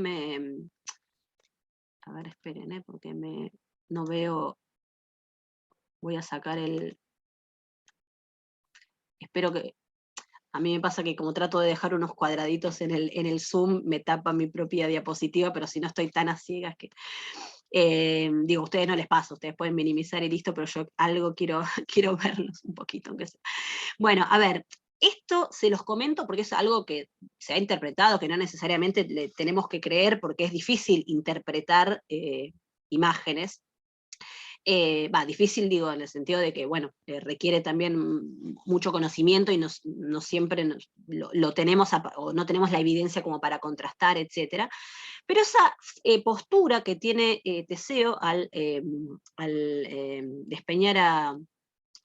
a ver, esperen, porque no veo. Voy a sacar espero que. A mí me pasa que como trato de dejar unos cuadraditos en el Zoom, me tapa mi propia diapositiva, pero si no estoy tan a ciegas que... digo, a ustedes no les pasa, ustedes pueden minimizar y listo, pero yo algo quiero, quiero verlos un poquito, aunque sea. Bueno, a ver, esto se los comento porque es algo que se ha interpretado, que no necesariamente le tenemos que creer porque es difícil interpretar imágenes. Difícil digo en el sentido de que, bueno, requiere también mucho conocimiento y no siempre lo tenemos, o no tenemos la evidencia como para contrastar, etc. Pero esa postura que tiene Teseo al despeñar a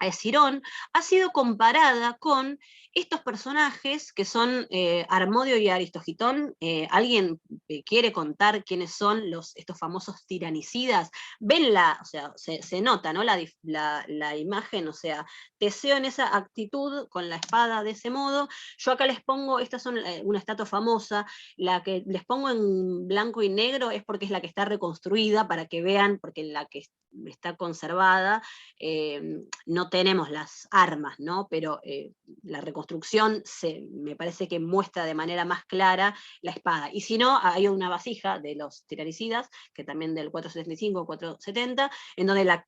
Escirón, ha sido comparada con estos personajes que son Harmodio y Aristogitón. ¿Alguien quiere contar quiénes son estos famosos tiranicidas? Venla, o sea, se nota, ¿no? La imagen, o sea, Teseo en esa actitud, con la espada de ese modo. Yo acá les pongo, estas son una estatua famosa, la que les pongo en blanco y negro es porque es la que está reconstruida, para que vean, porque la que está conservada, no tenemos las armas, ¿no? Pero la reconstrucción me parece que muestra de manera más clara la espada. Y si no, hay una vasija de los tiranicidas, que también del 475, 470, en donde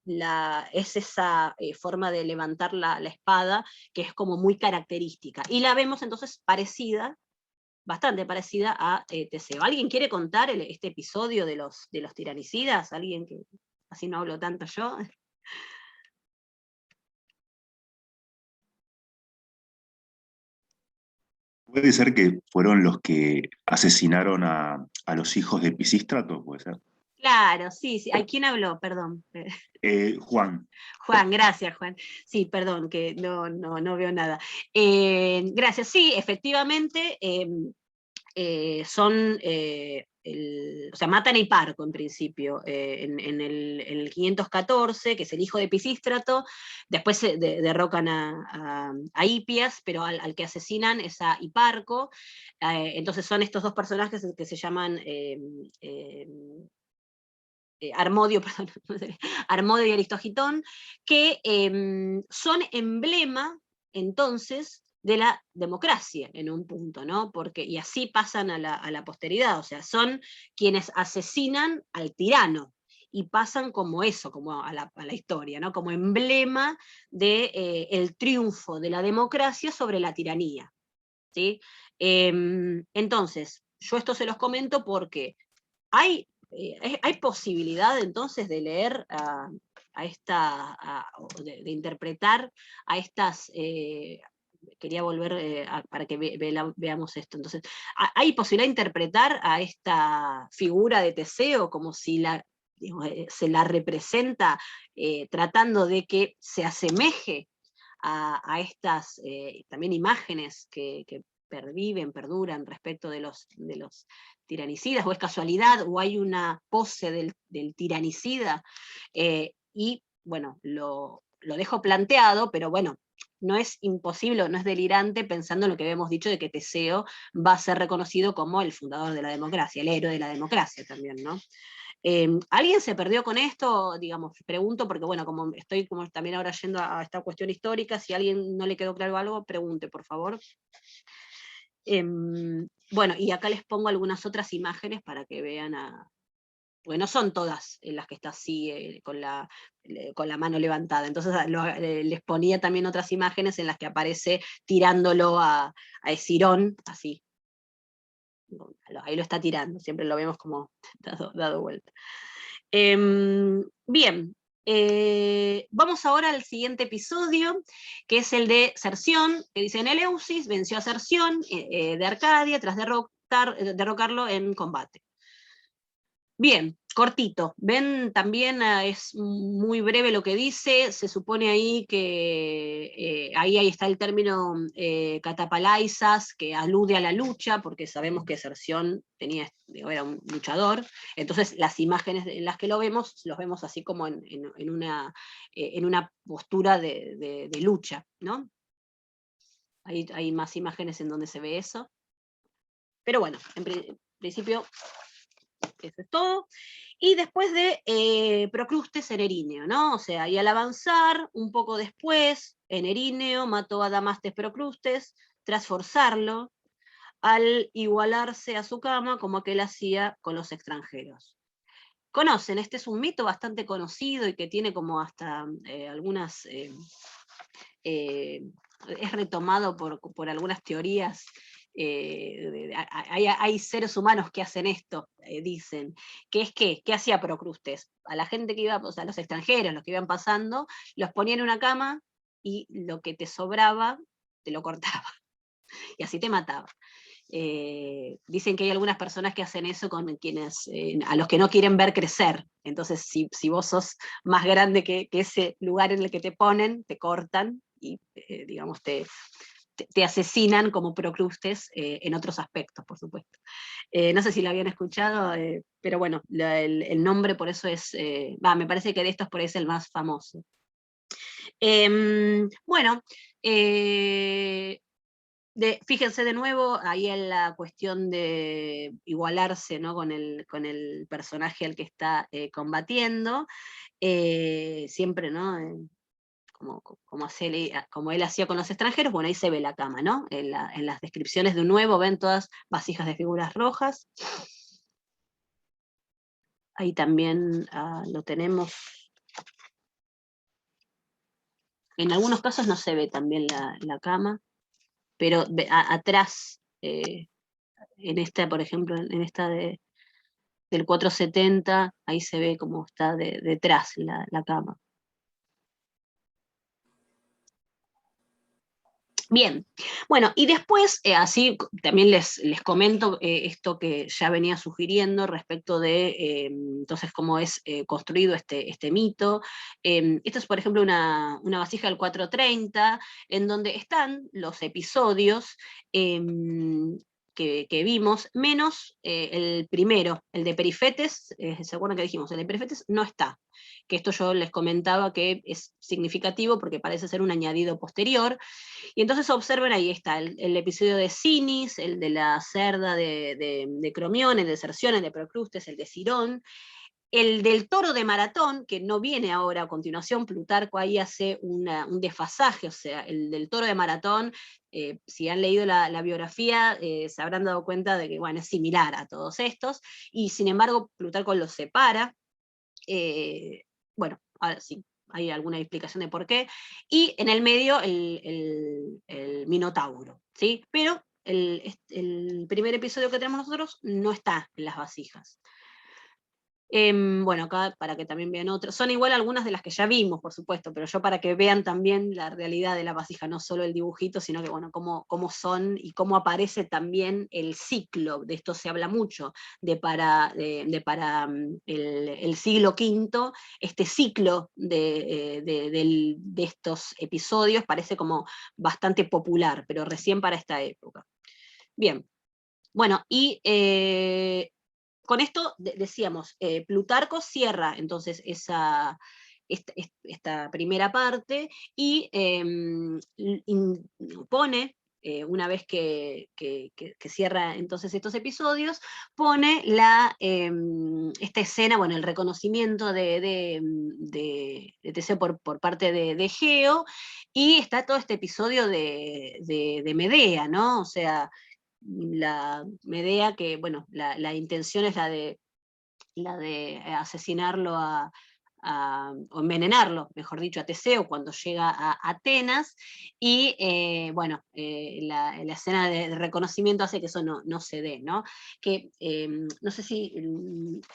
es esa forma de levantar la espada, que es como muy característica. Y la vemos entonces parecida, bastante parecida a Teseo. ¿Alguien quiere contar este episodio de los tiranicidas? ¿Alguien que... así no hablo tanto yo? Puede ser que fueron los que asesinaron a los hijos de Pisístrato, puede ser. Claro, sí, sí. ¿Ay, quién habló? Perdón. Juan. Juan, gracias, Juan. Sí, perdón, que no veo nada. Gracias, sí, efectivamente, son, o sea, matan a Hiparco en principio, en el 514, que es el hijo de Pisístrato. Después derrocan a Hipias, pero al que asesinan es a Hiparco. Entonces son estos dos personajes que se llaman Harmodio, perdón, Harmodio y Aristogitón, que son emblema, entonces, de la democracia en un punto, ¿no? Y así pasan a la posteridad, o sea, son quienes asesinan al tirano, y pasan como eso, como a la historia, ¿no? Como emblema de el triunfo de la democracia sobre la tiranía, ¿sí? Entonces, yo esto se los comento porque hay posibilidad entonces de leer de interpretar a estas, quería volver para que veamos esto. Entonces, ¿hay posibilidad de interpretar a esta figura de Teseo como si se la representa tratando de que se asemeje a estas también imágenes que perduran respecto de los tiranicidas, o es casualidad, o hay una pose del tiranicida? Y bueno, lo dejo planteado, pero bueno, no es imposible, no es delirante pensando en lo que habíamos dicho de que Teseo va a ser reconocido como el fundador de la democracia, el héroe de la democracia también, ¿no? ¿Alguien se perdió con esto? Digamos, pregunto, porque bueno, como estoy como también ahora yendo a esta cuestión histórica, si a alguien no le quedó claro algo, pregunte, por favor. Bueno, y acá les pongo algunas otras imágenes para que vean porque no son todas las que está así con la mano levantada, entonces les ponía también otras imágenes en las que aparece tirándolo a Escirón, así. Ahí lo está tirando, siempre lo vemos como dado vuelta. Bien, vamos ahora al siguiente episodio, que es el de Cerción, que dice: en Eleusis venció a Cerción de Arcadia tras derrocarlo en combate. Bien, cortito. Ven, también es muy breve lo que dice. Se supone ahí que ahí está el término catapalaisas, que alude a la lucha, porque sabemos que Cerción era un luchador. Entonces las imágenes en las que los vemos así como en una postura de lucha, ¿no? Hay más imágenes en donde se ve eso. Pero bueno, en principio eso es todo. Y después de Procrustes en Erineo, ¿no? O sea, y al avanzar un poco después, en Erineo mató a Damastes Procrustes, tras forzarlo al igualarse a su cama como aquel hacía con los extranjeros. Conocen, este es un mito bastante conocido y que tiene como hasta algunas... es retomado por algunas teorías. Hay seres humanos que hacen esto, dicen, que es que, ¿qué hacía Procrustes? A la gente que iba, o sea, a los extranjeros, los que iban pasando, los ponía en una cama y lo que te sobraba, te lo cortaba, y así te mataba. Dicen que hay algunas personas que hacen eso con quienes, a los que no quieren ver crecer. Entonces, si vos sos más grande que ese lugar en el que te ponen, te cortan y, digamos, te asesinan como Procrustes en otros aspectos, por supuesto. No sé si lo habían escuchado, pero bueno, el nombre por eso es, me parece que de estos por ahí es el más famoso. Bueno, fíjense de nuevo ahí en la cuestión de igualarse, ¿no? con el personaje al que está combatiendo, siempre, ¿no? Como él hacía con los extranjeros, bueno, ahí se ve la cama, ¿no? En las descripciones de nuevo ven todas vasijas de figuras rojas. Ahí también lo tenemos. En algunos casos no se ve también la cama, pero atrás, en esta, por ejemplo, en esta del 470, ahí se ve cómo está detrás la cama. Bien, bueno, y después, así también les comento esto que ya venía sugiriendo respecto de, entonces, cómo es construido este mito. Esto es, por ejemplo, una vasija del 430, en donde están los episodios que vimos, menos el primero, el de Perifetes. ¿Se acuerdan que dijimos? El de Perifetes no está, que esto yo les comentaba que es significativo porque parece ser un añadido posterior. Y entonces observen, ahí está el episodio de Sinis, el de la cerda de Cromión, el de Cerción, el de Procrustes, el de Cirón, el del toro de Maratón, que no viene ahora a continuación. Plutarco ahí hace un desfasaje, o sea, el del toro de Maratón, si han leído la biografía, se habrán dado cuenta de que, bueno, es similar a todos estos, y sin embargo Plutarco los separa. Bueno, ahora sí, hay alguna explicación de por qué, y en el medio el Minotauro, ¿sí? Pero el primer episodio que tenemos nosotros no está en las vasijas. Bueno, acá para que también vean otros, son igual algunas de las que ya vimos, por supuesto, pero yo para que vean también la realidad de la vasija, no solo el dibujito, sino que, bueno, cómo son y cómo aparece también el ciclo. De esto se habla mucho, para el siglo V, este ciclo de estos episodios parece como bastante popular, pero recién para esta época. Bien, bueno, y con esto decíamos, Plutarco cierra entonces esta primera parte y pone, una vez que cierra entonces estos episodios, pone esta escena, bueno, el reconocimiento de Teseo por parte de Egeo, y está todo este episodio de Medea, ¿no? O sea, la Medea, que bueno, la intención es la de asesinarlo o envenenarlo, mejor dicho, a Teseo cuando llega a Atenas, y bueno, la escena de reconocimiento hace que eso no se dé, ¿no? Que no sé si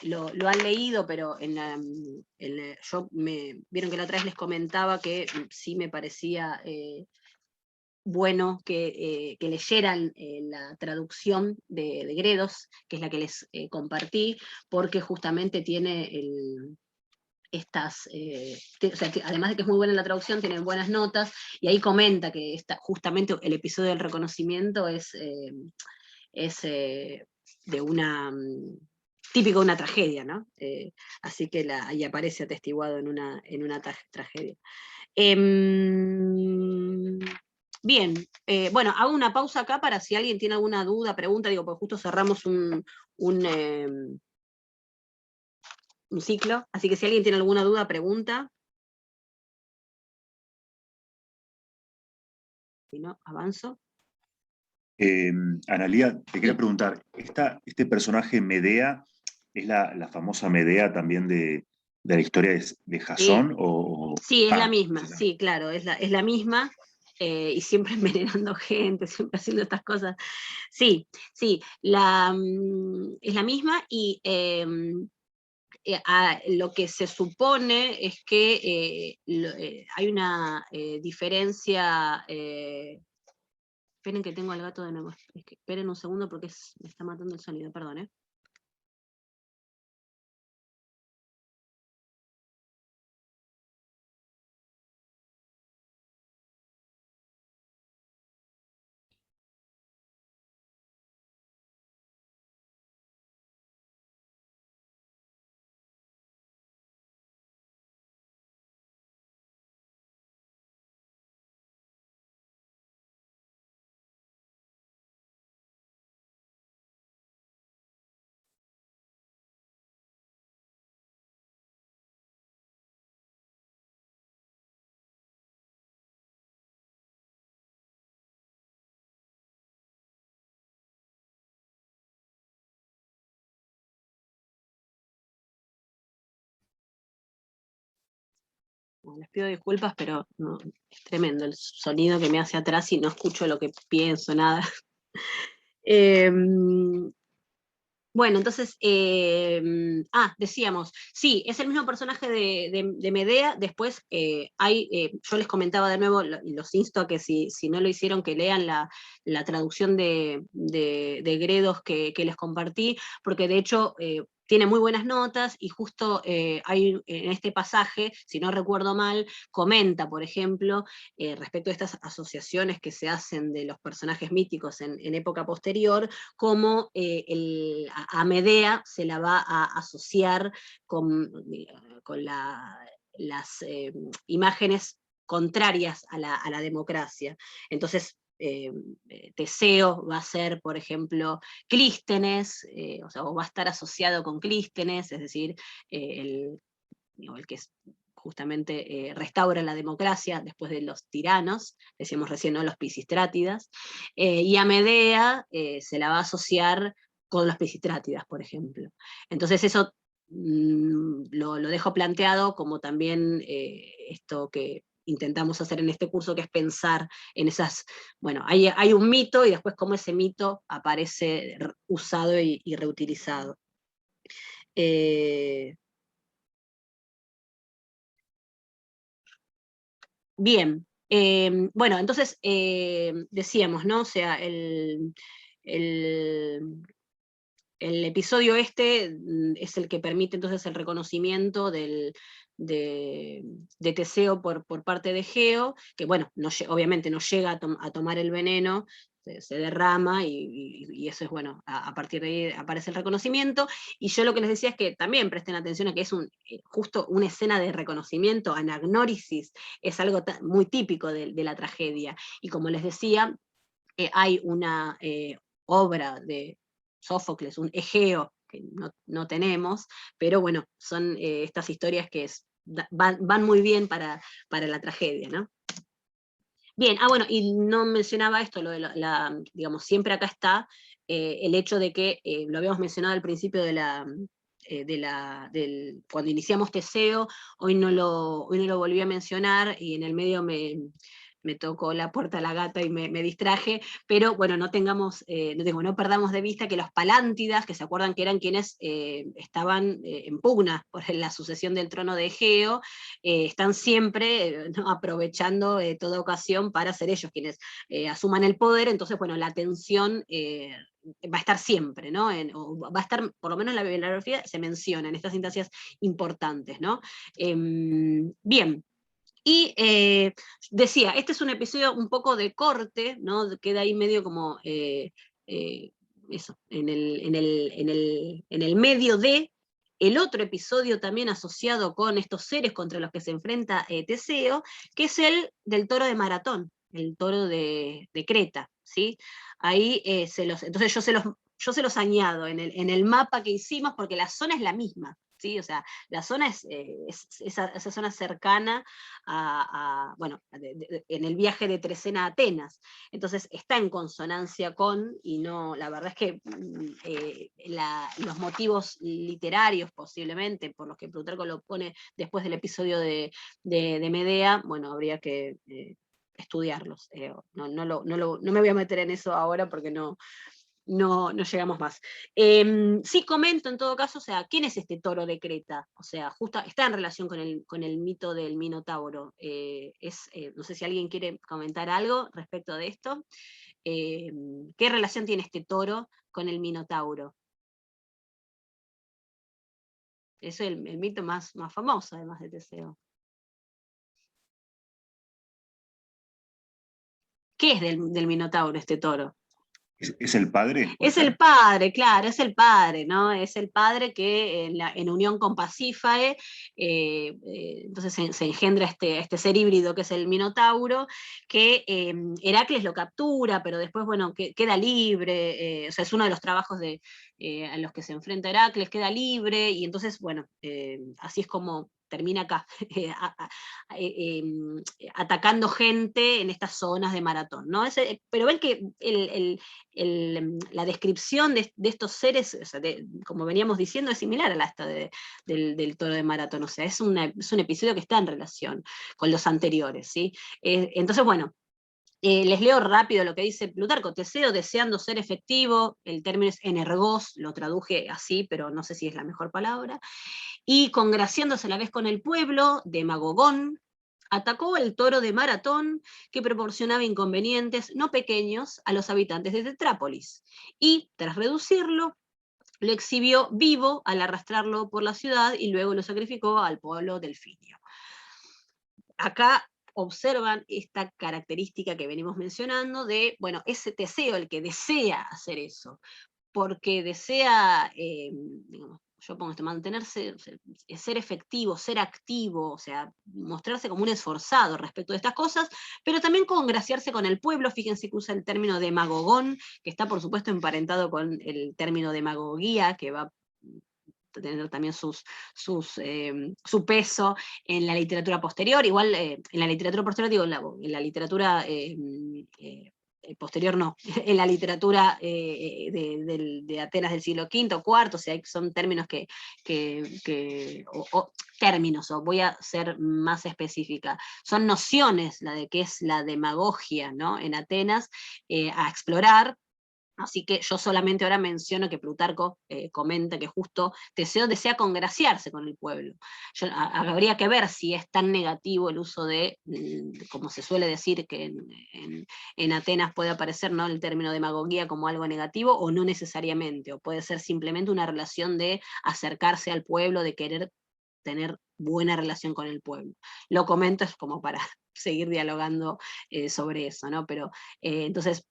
lo han leído, pero vieron que la otra vez les comentaba que sí me parecía bueno que leyeran la traducción de Gredos, que es la que les compartí, porque justamente tiene o sea, además de que es muy buena la traducción, tiene buenas notas, y ahí comenta que justamente el episodio del reconocimiento es de una... típico de una tragedia, ¿no? Así que ahí aparece atestiguado en una tragedia. Bien, bueno, hago una pausa acá para si alguien tiene alguna duda, pregunta, digo, porque justo cerramos un ciclo, así que si alguien tiene alguna duda, pregunta. Si no, avanzo. Analía, te quería preguntar, ¿este personaje Medea es la famosa Medea también de la historia de Jasón? Sí, es la Ah, misma, sí, claro, es la misma, y siempre envenenando gente, siempre haciendo estas cosas. Sí, sí, es la misma, y lo que se supone es que hay una diferencia. Esperen que tengo al gato de nuevo. Esperen un segundo porque me está matando el sonido, perdón. Les pido disculpas, pero no, es tremendo el sonido que me hace atrás y no escucho lo que pienso, nada. Bueno, entonces, decíamos, sí, es el mismo personaje de Medea. Después yo les comentaba de nuevo, y los insto a que si no lo hicieron, que lean la traducción de Gredos que les compartí, porque de hecho tiene muy buenas notas, y justo hay en este pasaje, si no recuerdo mal, comenta, por ejemplo, respecto a estas asociaciones que se hacen de los personajes míticos en época posterior, cómo a Medea se la va a asociar con las imágenes contrarias a la democracia. Entonces, Teseo va a ser, por ejemplo, Clístenes, o va a estar asociado con Clístenes, es decir, el que justamente restaura la democracia después de los tiranos, decíamos recién, ¿no?, los Pisistrátidas, y a Medea se la va a asociar con los Pisistrátidas, por ejemplo. Entonces eso lo dejo planteado como también esto que intentamos hacer en este curso, que es pensar en esas, bueno, hay un mito, y después cómo ese mito aparece usado y reutilizado. Bien, bueno, entonces decíamos, ¿no? O sea, el episodio es el que permite entonces el reconocimiento de Teseo por parte de Geo, que bueno, obviamente no llega a tomar el veneno, se derrama, y eso es bueno, a partir de ahí aparece el reconocimiento. Y yo lo que les decía es que también presten atención a que es justo una escena de reconocimiento, anagnórisis, es algo muy típico de la tragedia. Y como les decía, hay una obra de Sófocles, un Egeo, que no tenemos, pero bueno, son estas historias que van muy bien para la tragedia, ¿no? Bien, bueno, y no mencionaba esto, lo de digamos, siempre acá está el hecho de que, lo habíamos mencionado al principio cuando iniciamos Teseo, hoy no lo volví a mencionar, y en el medio me tocó la puerta a la gata y me distraje, pero bueno, no perdamos de vista que los Palántidas, que se acuerdan que eran quienes estaban en pugna por la sucesión del trono de Egeo, están siempre ¿no?, aprovechando toda ocasión para ser ellos quienes asuman el poder. Entonces, bueno, la tensión va a estar siempre, ¿no? O va a estar, por lo menos en la bibliografía se menciona en estas instancias importantes, ¿no? Bien. Y decía, este es un episodio un poco de corte, ¿no? Queda ahí medio como eso, en el medio de el otro episodio también asociado con estos seres contra los que se enfrenta Teseo, que es el del toro de Maratón, el toro de Creta, ¿sí? Ahí entonces yo se los añado en el mapa que hicimos, porque la zona es la misma. ¿sí? O sea, la zona es esa zona cercana bueno, en el viaje de Trecena a Atenas. Entonces está en consonancia con, y no, la verdad es que los motivos literarios posiblemente, por los que Plutarco lo pone después del episodio de Medea, bueno, habría que estudiarlos. No me voy a meter en eso ahora porque no llegamos más. Sí comento en todo caso, o sea, ¿quién es este toro de Creta? O sea, justo está en relación con el mito del Minotauro. No sé si alguien quiere comentar algo respecto de esto. ¿Qué relación tiene este toro con el Minotauro? Es el mito más famoso, además de Teseo. ¿Qué es del Minotauro este toro? ¿Es el padre? Es el padre, claro, es el padre, ¿no? Es el padre que en unión con Pasífae, entonces se engendra este ser híbrido que es el Minotauro, que Heracles lo captura, pero después, bueno, queda libre, o sea, es uno de los trabajos a los que se enfrenta Heracles, queda libre, y entonces, bueno, así es como termina acá, atacando gente en estas zonas de Maratón, ¿no? Pero ven que la descripción de estos seres, o sea, como veníamos diciendo, es similar a la esta del toro de Maratón, o sea, es un episodio que está en relación con los anteriores, ¿sí? Entonces, bueno, les leo rápido lo que dice Plutarco. Teseo, deseando ser efectivo, el término es energos, lo traduje así, pero no sé si es la mejor palabra, y congraciándose a la vez con el pueblo, demagogón, atacó el toro de Maratón, que proporcionaba inconvenientes no pequeños a los habitantes de Tetrápolis, y tras reducirlo, lo exhibió vivo al arrastrarlo por la ciudad y luego lo sacrificó al pueblo delfinio. Acá observan esta característica que venimos mencionando de, bueno, es Teseo el que desea hacer eso, porque desea, digamos, yo pongo esto, mantenerse, ser efectivo, ser activo, o sea, mostrarse como un esforzado respecto de estas cosas, pero también congraciarse con el pueblo. Fíjense que usa el término demagogón, que está por supuesto emparentado con el término demagogía, que va a tener también su peso en la literatura posterior. Igual en la literatura posterior, digo, en la literatura posterior no, en la literatura de Atenas del siglo V, IV, o sea, son términos términos, o voy a ser más específica, son nociones, la de qué es la demagogia, ¿no? En Atenas, a explorar. Así que yo solamente ahora menciono que Plutarco comenta que justo Teseo desea congraciarse con el pueblo. Habría que ver si es tan negativo el uso como se suele decir, que en Atenas puede aparecer, ¿no?, el término demagogia como algo negativo, o no necesariamente, o puede ser simplemente una relación de acercarse al pueblo, de querer tener buena relación con el pueblo. Lo comento es como para seguir dialogando sobre eso, ¿no? Pero entonces...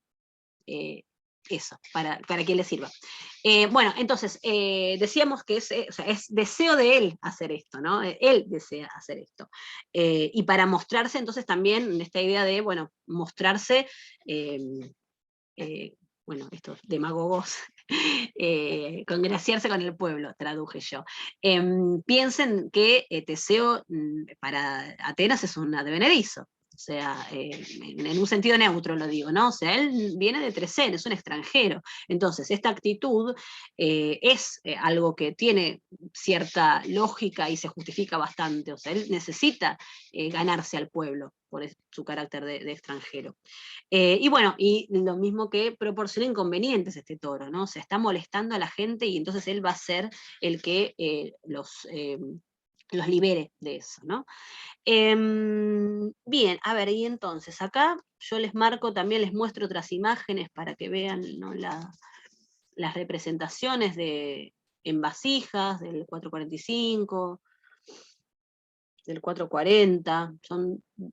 eso, para que le sirva. Bueno, entonces, decíamos que o sea, es deseo de él hacer esto, ¿no? Él desea hacer esto. Y para mostrarse, entonces, también en esta idea de, bueno, mostrarse, bueno, estos demagogos, congraciarse con el pueblo, traduje yo. Piensen que Teseo para Atenas es un advenedizo. O sea, en un sentido neutro lo digo, ¿no? O sea, él viene de Trecena, es un extranjero. Entonces, esta actitud es algo que tiene cierta lógica y se justifica bastante. O sea, él necesita ganarse al pueblo por su carácter de extranjero. Y bueno, y lo mismo que proporciona inconvenientes este toro, ¿no? O sea, está molestando a la gente y entonces él va a ser el que los libere de eso, ¿no? Bien, a ver, y entonces acá yo les marco, también les muestro otras imágenes para que vean, ¿no?, las representaciones en vasijas del 445, del 440.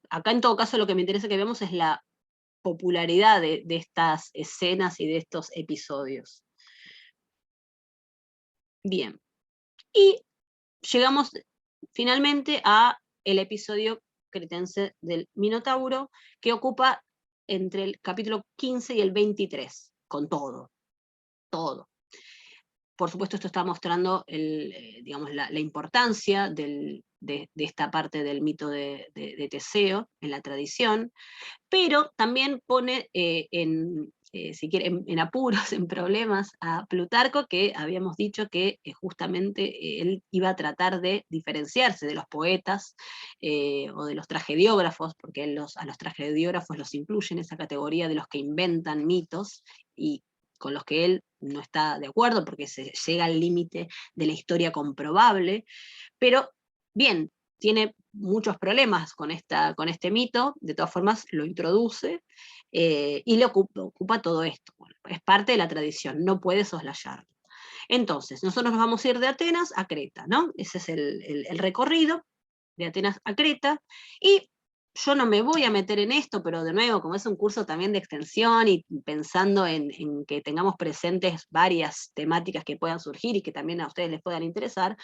Acá en todo caso lo que me interesa que veamos es la popularidad de estas escenas y de estos episodios. Bien, y llegamos finalmente a el episodio cretense del Minotauro, que ocupa entre el capítulo 15 y el 23, con todo. por supuesto esto está mostrando digamos, la importancia de esta parte del mito de Teseo en la tradición, pero también pone si quiere, en apuros, en problemas a Plutarco, que habíamos dicho que justamente él iba a tratar de diferenciarse de los poetas o de los tragediógrafos, porque a los tragediógrafos los incluye en esa categoría de los que inventan mitos, y con los que él no está de acuerdo, porque se llega al límite de la historia comprobable, pero bien, tiene muchos problemas con este mito, de todas formas lo introduce, y le ocupa todo esto. Bueno, es parte de la tradición, no puede soslayarlo. Entonces, nosotros nos vamos a ir de Atenas a Creta, ¿no? Ese es el recorrido, de Atenas a Creta, y yo no me voy a meter en esto, pero de nuevo, como es un curso también de extensión y pensando en que tengamos presentes varias temáticas que puedan surgir y que también a ustedes les puedan interesar,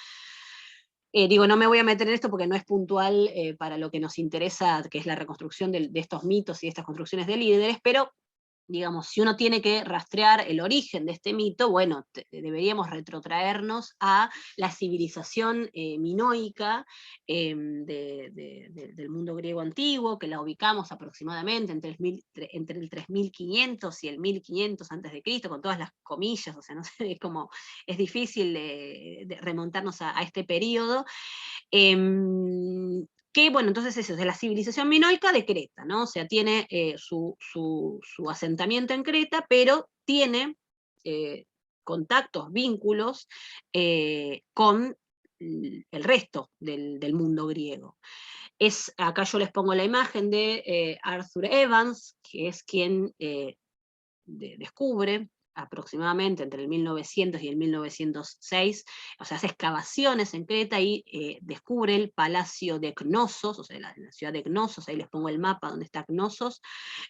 digo, no me voy a meter en esto porque no es puntual para lo que nos interesa, que es la reconstrucción de estos mitos y de estas construcciones de líderes, pero digamos, si uno tiene que rastrear el origen de este mito, bueno, deberíamos retrotraernos a la civilización minoica del mundo griego antiguo, que la ubicamos aproximadamente entre el 3500 y el 1500 antes de Cristo, con todas las comillas, o sea, no sé, es difícil de remontarnos a este periodo. Que, bueno, entonces eso, es de la civilización minoica de Creta, ¿no? O sea, tiene su asentamiento en Creta, pero tiene contactos, vínculos con el resto del mundo griego. Acá yo les pongo la imagen de Arthur Evans, que es quien descubre aproximadamente entre el 1900 y el 1906, o sea, hace excavaciones en Creta y descubre el palacio de Cnosos, o sea, la ciudad de Cnosos, ahí les pongo el mapa donde está Cnosos,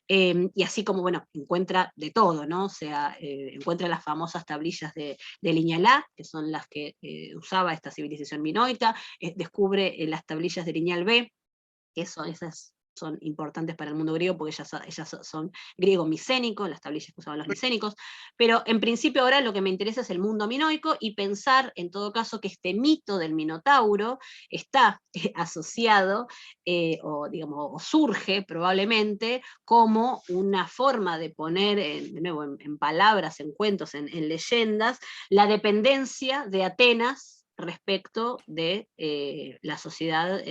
y así como, bueno, encuentra de todo, ¿no? O sea, encuentra las famosas tablillas de Liñalá, que son las que usaba esta civilización minoica, descubre las tablillas de Liñal B, que esas son importantes para el mundo griego porque ellas son griego micénico, las tablillas que usaban los micénicos, pero en principio ahora lo que me interesa es el mundo minoico y pensar en todo caso que este mito del Minotauro está asociado o surge probablemente como una forma de poner, de nuevo, en palabras, en cuentos, en leyendas, la dependencia de Atenas respecto de la sociedad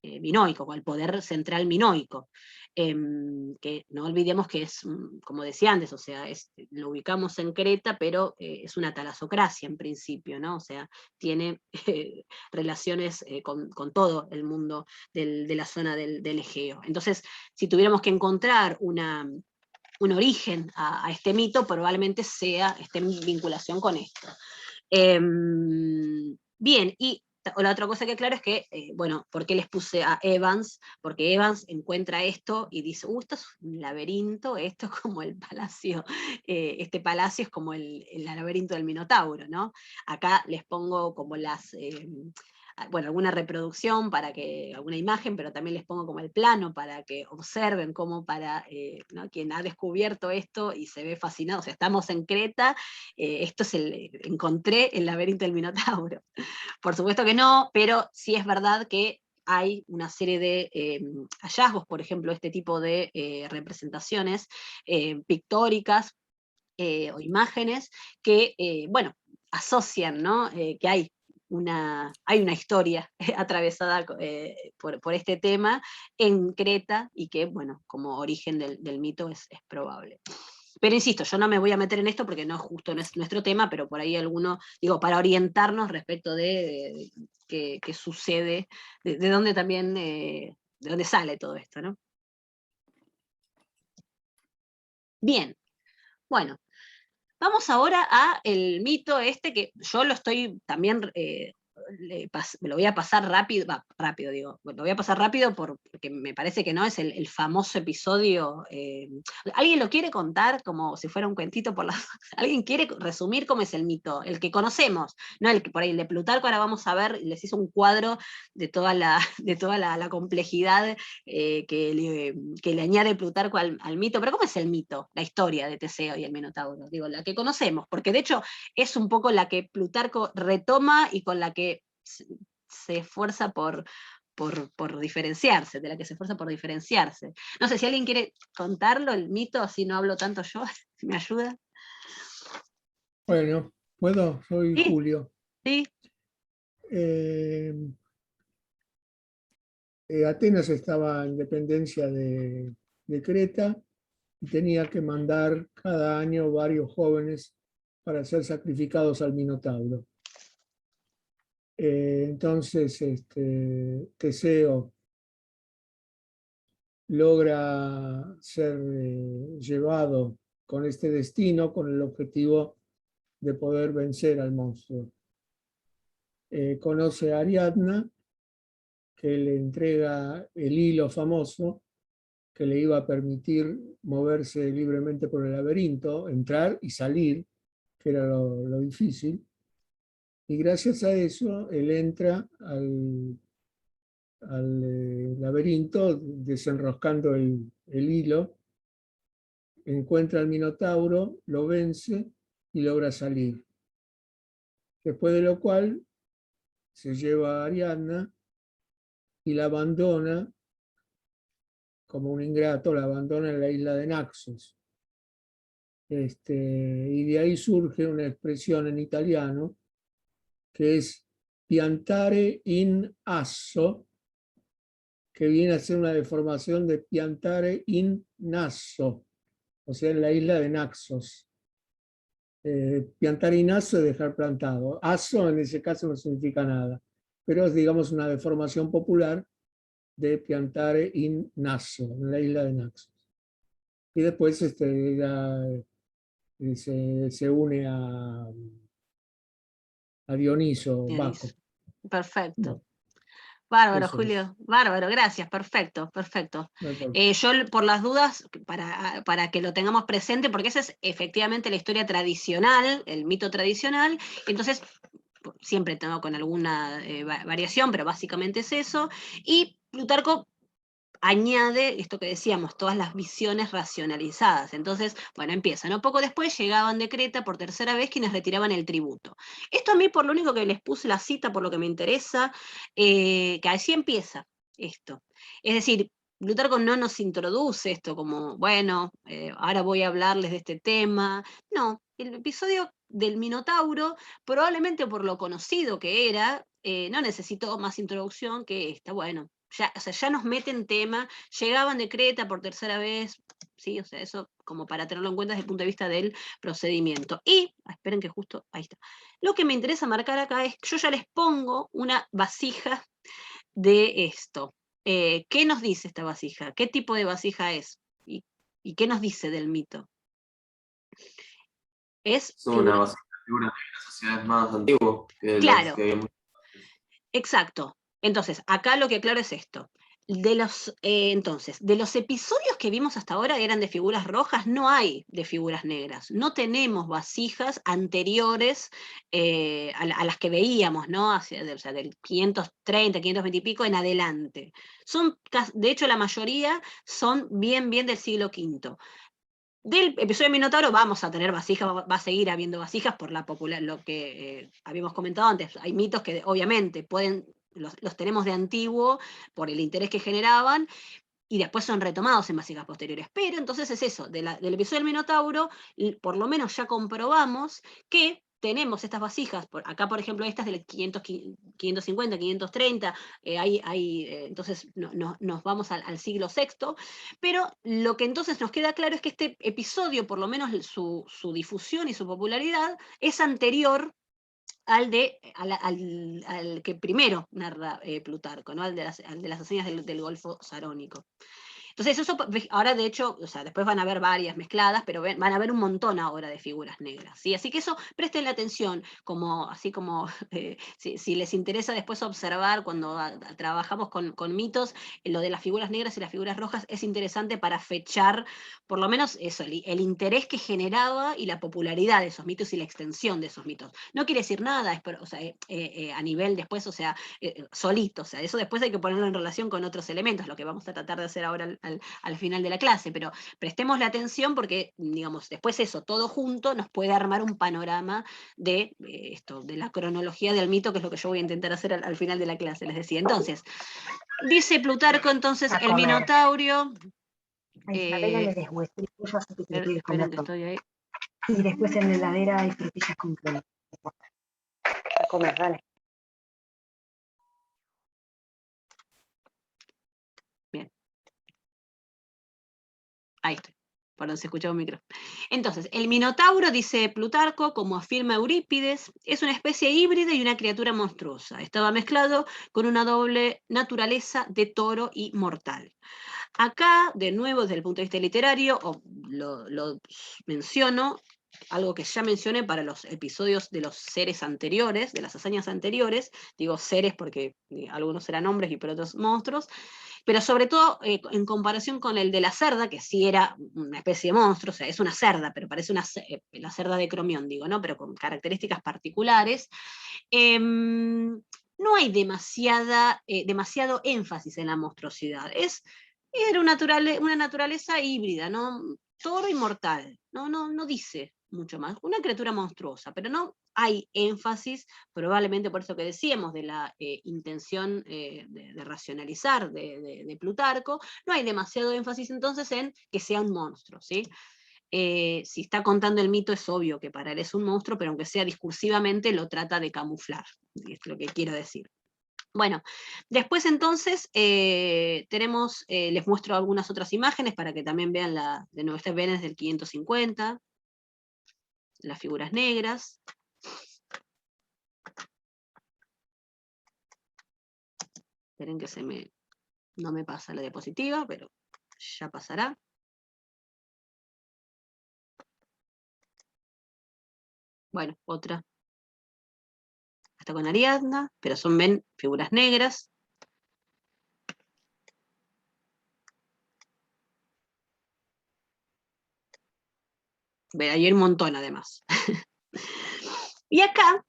minoico, o el poder central minoico, que no olvidemos que es, como decía antes, o sea, lo ubicamos en Creta, pero es una talasocracia en principio, ¿no? O sea, tiene relaciones con todo el mundo de la zona del Egeo. Entonces, si tuviéramos que encontrar un origen a este mito, probablemente esté en vinculación con esto. Bien, y la otra cosa que aclaro es que, bueno, ¿por qué les puse a Evans? Porque Evans encuentra esto y dice, esto es un laberinto, esto es como el palacio, este palacio es como el laberinto del Minotauro, ¿no? Acá les pongo como bueno, alguna reproducción alguna imagen, pero también les pongo como el plano para que observen cómo ¿no? Quien ha descubierto esto y se ve fascinado, o sea, estamos en Creta, encontré el laberinto del Minotauro. Por supuesto que no, pero sí es verdad que hay una serie de hallazgos, por ejemplo, este tipo de representaciones pictóricas o imágenes que, bueno, asocian, ¿no? Que hay una historia atravesada por este tema en Creta y que, bueno, como origen del mito es probable. Pero insisto, yo no me voy a meter en esto porque no es nuestro tema, pero por ahí digo, para orientarnos respecto de qué sucede, de dónde también, de dónde sale todo esto, ¿no? Bien, bueno, vamos ahora a el mito este que yo lo estoy también me lo voy a pasar rápido, digo, lo voy a pasar rápido porque me parece que no es el famoso episodio. ¿Alguien lo quiere contar como si fuera un cuentito por la... ¿Alguien quiere resumir cómo es el mito? El que conocemos, no el que por ahí, el de Plutarco, ahora vamos a ver, les hizo un cuadro de toda la complejidad que le añade Plutarco al mito. Pero ¿cómo es el mito? La historia de Teseo y el Minotauro, digo, la que conocemos, porque de hecho es un poco la que Plutarco retoma y con la que se esfuerza por diferenciarse, de la que se esfuerza por diferenciarse. No sé si alguien quiere contarlo, el mito, así no hablo tanto yo, si me ayuda. Bueno, ¿puedo? Soy Sí. Julio. Sí. Atenas estaba en dependencia de Creta y tenía que mandar cada año varios jóvenes para ser sacrificados al Minotauro. Entonces Teseo logra ser llevado con este destino, con el objetivo de poder vencer al monstruo. Conoce a Ariadna, que le entrega el hilo famoso que le iba a permitir moverse libremente por el laberinto, entrar y salir, que era lo difícil. Y gracias a eso, él entra al laberinto, desenroscando el hilo, encuentra al Minotauro, lo vence y logra salir. Después de lo cual, se lleva a Ariadna y la abandona, como un ingrato, la abandona en la isla de Naxos. Y de ahí surge una expresión en italiano que es piantare in asso, que viene a ser una deformación de piantare in Nasso, o sea, en la isla de Naxos. Piantare in asso es dejar plantado. Asso en ese caso no significa nada, pero es, digamos, una deformación popular de piantare in Nasso, en la isla de Naxos. Y después se une a Dioniso, Baco. Perfecto. Bárbaro, Eso Julio. es. Bárbaro, gracias. Perfecto, perfecto. No hay problema. Yo, por las dudas, para que lo tengamos presente, porque esa es efectivamente la historia tradicional, el mito tradicional, entonces siempre tengo con alguna variación, pero básicamente es eso. Y Plutarco añade esto que decíamos, todas las visiones racionalizadas. Entonces, bueno, empieza, ¿no? Poco después llegaban de Creta por tercera vez quienes retiraban el tributo. Esto a mí, por lo único que les puse la cita, por lo que me interesa, que así empieza esto. Es decir, Plutarco no nos introduce esto como, bueno, ahora voy a hablarles de este tema. No, el episodio del Minotauro, probablemente por lo conocido que era, no necesitó más introducción que esta. Bueno, ya, o sea, ya nos meten tema, llegaban de Creta por tercera vez, sí, o sea, eso como para tenerlo en cuenta desde el punto de vista del procedimiento. Y, esperen que justo, ahí está. Lo que me interesa marcar acá es que yo ya les pongo una vasija de esto. ¿Qué nos dice esta vasija? ¿Qué tipo de vasija es? ¿Y qué nos dice del mito? Es una vasija de figuras de las sociedades más antiguas que claro, las que había. exacto. Entonces, acá lo que aclaro es esto. Entonces, de los episodios que vimos hasta ahora eran de figuras rojas, no hay de figuras negras. No tenemos vasijas anteriores a las que veíamos, ¿no? O sea, del 530, 520 y pico en adelante. De hecho, la mayoría son bien del siglo V. Del episodio de Minotauro vamos a tener vasijas, va a seguir habiendo vasijas por lo que habíamos comentado antes. Hay mitos que obviamente los tenemos de antiguo por el interés que generaban y después son retomados en vasijas posteriores. Pero entonces es eso, del episodio del Minotauro, por lo menos ya comprobamos que tenemos estas vasijas, acá por ejemplo estas del 550, 530, entonces nos vamos al siglo VI, pero lo que entonces nos queda claro es que este episodio, por lo menos su difusión y su popularidad, es anterior al que primero narra Plutarco, ¿no? al de las hazañas del Golfo Sarónico. Entonces eso, ahora de hecho, o sea, después van a haber varias mezcladas, pero van a haber un montón ahora de figuras negras, ¿sí? Así que eso, presten la atención, así como si les interesa después observar cuando trabajamos con mitos, lo de las figuras negras y las figuras rojas es interesante para fechar, por lo menos eso, el interés que generaba y la popularidad de esos mitos y la extensión de esos mitos. No quiere decir nada, o sea, a nivel después, o sea, solito, o sea, eso después hay que ponerlo en relación con otros elementos, lo que vamos a tratar de hacer ahora al final de la clase, pero prestemos la atención porque, digamos, después eso, todo junto nos puede armar un panorama de esto, de la cronología del mito, que es lo que yo voy a intentar hacer al final de la clase, les decía. Entonces, dice Plutarco, entonces, el Minotauro... Esperen esperen que estoy ahí. Y después en la heladera hay frutillas con crema. A comer, dale. Bien. Ahí estoy. Perdón, se escuchaba un micro. Entonces, el Minotauro, dice Plutarco, como afirma Eurípides, es una especie híbrida y una criatura monstruosa. Estaba mezclado con una doble naturaleza de toro y mortal. Acá, de nuevo, desde el punto de vista literario, lo menciono, algo que ya mencioné para los episodios de los seres anteriores, de las hazañas anteriores, digo seres porque algunos eran hombres y por otros monstruos, pero sobre todo en comparación con el de la cerda, que sí era una especie de monstruo, o sea, es una cerda, pero parece la cerda de Cromión, digo, ¿no? Pero con características particulares. No hay demasiado énfasis en la monstruosidad. Era una naturaleza híbrida, ¿no? Toro y mortal, no dice mucho más. Una criatura monstruosa, pero no hay énfasis, probablemente por eso que decíamos, de la intención de racionalizar de Plutarco, no hay demasiado énfasis entonces en que sea un monstruo, ¿sí? Si está contando el mito es obvio que para él es un monstruo, pero aunque sea discursivamente lo trata de camuflar, es lo que quiero decir. Bueno, después entonces tenemos, les muestro algunas otras imágenes para que también vean de nuevo, este ven es del 550, las figuras negras. Esperen que no me pasa la diapositiva, pero ya pasará. Bueno, otra. Está con Ariadna, pero ven, figuras negras. Hay un montón además. Y acá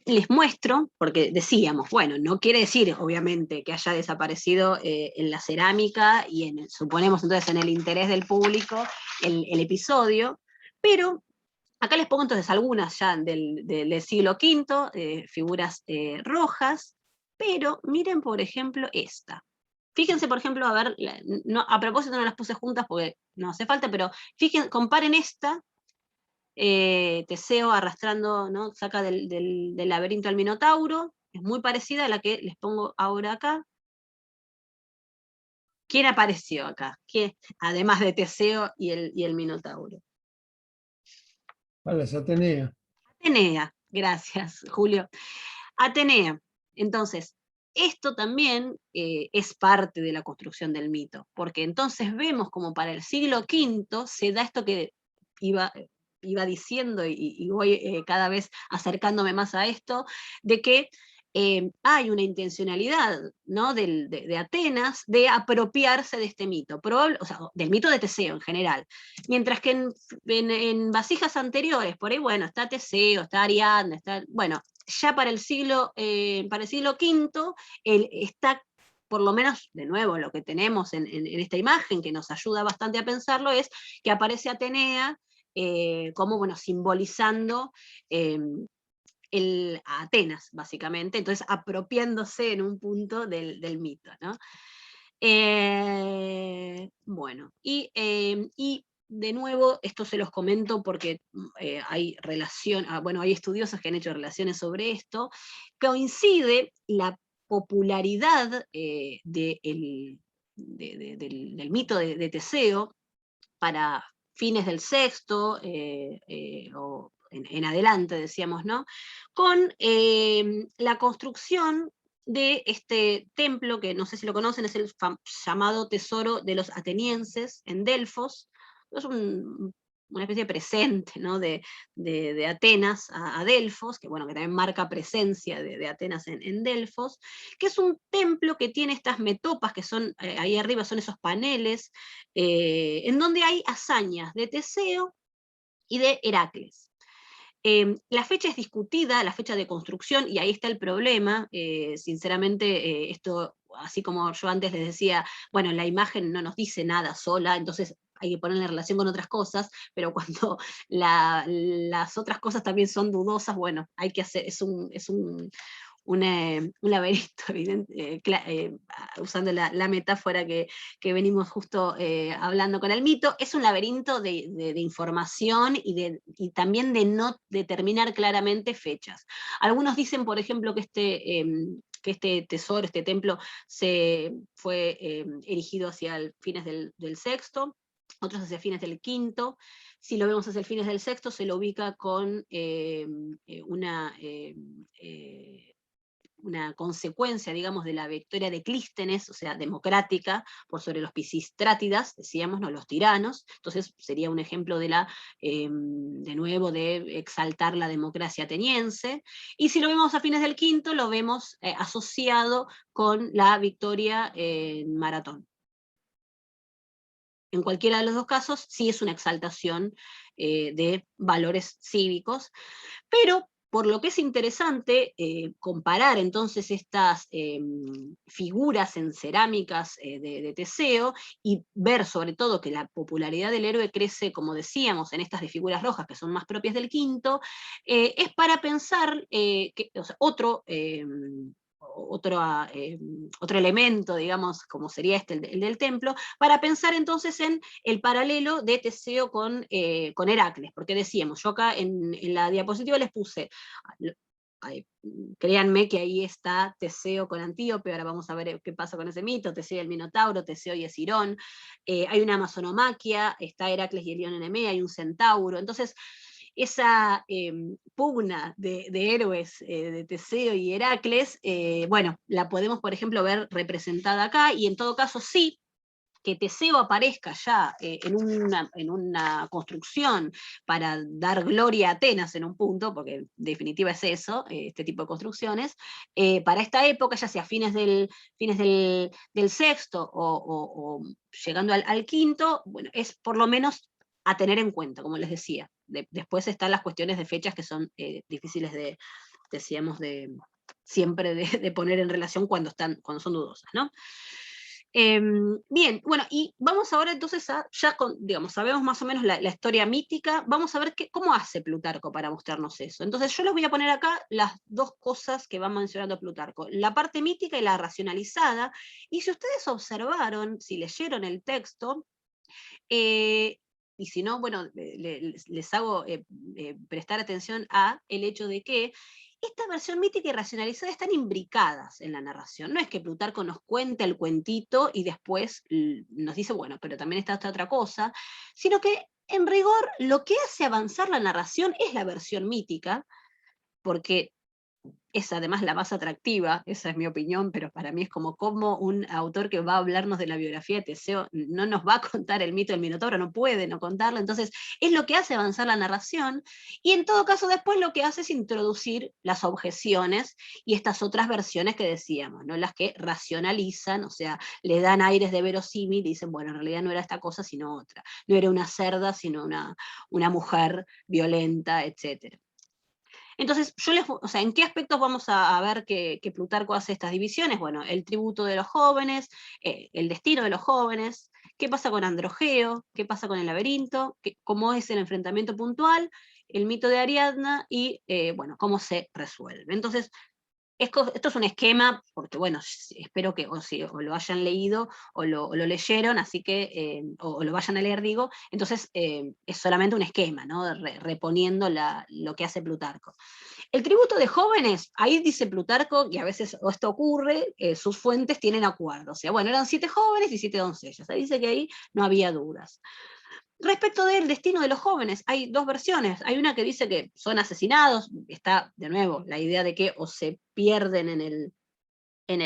les muestro, porque decíamos, bueno, no quiere decir, obviamente, que haya desaparecido en la cerámica y suponemos entonces en el interés del público el episodio, pero acá les pongo entonces algunas ya del siglo V, figuras rojas, pero miren, por ejemplo, esta. Fíjense, por ejemplo, a ver, a propósito no las puse juntas porque no hace falta, pero fíjense, comparen esta, Teseo arrastrando, ¿no? Saca del laberinto al Minotauro, es muy parecida a la que les pongo ahora acá. ¿Quién apareció acá? ¿Quién? Además de Teseo y el Minotauro. Palas Atenea. Atenea, gracias, Julio. Atenea. Entonces, esto también es parte de la construcción del mito, porque entonces vemos como para el siglo V se da esto que iba diciendo y voy cada vez acercándome más a esto, de que hay una intencionalidad, ¿no? de Atenas de apropiarse de este mito, o sea, del mito de Teseo en general. Mientras que en vasijas anteriores, por ahí, bueno, está Teseo, está Ariadna, bueno, ya para el siglo V, está, por lo menos, de nuevo, lo que tenemos en esta imagen, que nos ayuda bastante a pensarlo, es que aparece Atenea como, bueno, simbolizando a Atenas, básicamente, entonces apropiándose en un punto del mito, ¿no? Bueno, y de nuevo, esto se los comento porque hay hay estudiosos que han hecho relaciones sobre esto, coincide la popularidad del mito de Teseo para fines del sexto, o en adelante, decíamos, ¿no? Con la construcción de este templo, que no sé si lo conocen, es el llamado Tesoro de los Atenienses en Delfos. Es una especie de presente, ¿no? de Atenas a Delfos, que, bueno, que también marca presencia de Atenas en Delfos, que es un templo que tiene estas metopas, que son, ahí arriba son esos paneles, en donde hay hazañas de Teseo y de Heracles. La fecha es discutida, la fecha de construcción, y ahí está el problema. Sinceramente, esto, así como yo antes les decía, bueno, la imagen no nos dice nada sola, entonces hay que ponerla en relación con otras cosas, pero cuando las otras cosas también son dudosas, bueno, hay que hacer, es un laberinto, usando la metáfora que venimos justo hablando con el mito, es un laberinto de información y también de no determinar claramente fechas. Algunos dicen, por ejemplo, que este tesoro, este templo, se fue erigido hacia fines del sexto, otros hacia fines del quinto. Si lo vemos hacia el fines del sexto, se lo ubica con una consecuencia, digamos, de la victoria de Clístenes, o sea, democrática, por sobre los Pisistrátidas, decíamos, no los tiranos. Entonces sería un ejemplo de nuevo, de exaltar la democracia ateniense. Y si lo vemos a fines del quinto, lo vemos asociado con la victoria en Maratón. En cualquiera de los dos casos, sí es una exaltación de valores cívicos, pero por lo que es interesante comparar entonces estas figuras en cerámicas de Teseo, y ver sobre todo que la popularidad del héroe crece, como decíamos, en estas de figuras rojas, que son más propias del quinto, es para pensar o sea, otro elemento, digamos, como sería el del templo, para pensar entonces en el paralelo de Teseo con Heracles, porque decíamos, yo acá en la diapositiva les puse, créanme que ahí está Teseo con Antíope, ahora vamos a ver qué pasa con ese mito, Teseo y el Minotauro, Teseo y Escirón, hay una amazonomaquia, está Heracles y Helión en Nemea, hay un centauro, entonces esa pugna de héroes de Teseo y Heracles, bueno, la podemos, por ejemplo, ver representada acá, y en todo caso sí, que Teseo aparezca ya en una construcción para dar gloria a Atenas en un punto, porque en definitiva es eso, este tipo de construcciones, para esta época, ya sea fines del sexto o llegando al quinto, bueno, es por lo menos a tener en cuenta, como les decía. Después están las cuestiones de fechas que son difíciles decíamos, siempre de poner en relación cuando son dudosas, ¿no? Bien, bueno, y vamos ahora entonces digamos, sabemos más o menos la historia mítica, vamos a ver cómo hace Plutarco para mostrarnos eso. Entonces yo les voy a poner acá las dos cosas que va mencionando Plutarco, la parte mítica y la racionalizada, y si ustedes observaron, si leyeron el texto, y si no, bueno, les hago prestar atención a el hecho de que esta versión mítica y racionalizada están imbricadas en la narración. No es que Plutarco nos cuente el cuentito y después nos dice, bueno, pero también está esta otra cosa, sino que en rigor lo que hace avanzar la narración es la versión mítica, porque es además la más atractiva, esa es mi opinión, pero para mí es como un autor que va a hablarnos de la biografía de Teseo no nos va a contar el mito del Minotauro, no puede no contarlo, entonces es lo que hace avanzar la narración, y en todo caso después lo que hace es introducir las objeciones y estas otras versiones que decíamos, ¿no? Las que racionalizan, o sea, le dan aires de verosímil y dicen, bueno, en realidad no era esta cosa sino otra, no era una cerda sino una mujer violenta, etc. Entonces, o sea, ¿en qué aspectos vamos a ver que Plutarco hace estas divisiones? Bueno, el tributo de los jóvenes, el destino de los jóvenes, qué pasa con Androgeo, qué pasa con el laberinto, cómo es el enfrentamiento puntual, el mito de Ariadna y, bueno, cómo se resuelve. Entonces, esto es un esquema, porque bueno, espero que o lo hayan leído o lo leyeron, así que, o lo vayan a leer, digo, entonces es solamente un esquema, ¿no? Reponiendo lo que hace Plutarco. El tributo de jóvenes, ahí dice Plutarco, y a veces esto ocurre, sus fuentes tienen acuerdo, o sea, bueno, eran 7 jóvenes y 7 doncellas, ahí dice que ahí no había dudas. Respecto del destino de los jóvenes, hay dos versiones. Hay una que dice que son asesinados, está de nuevo la idea de que o se pierden en en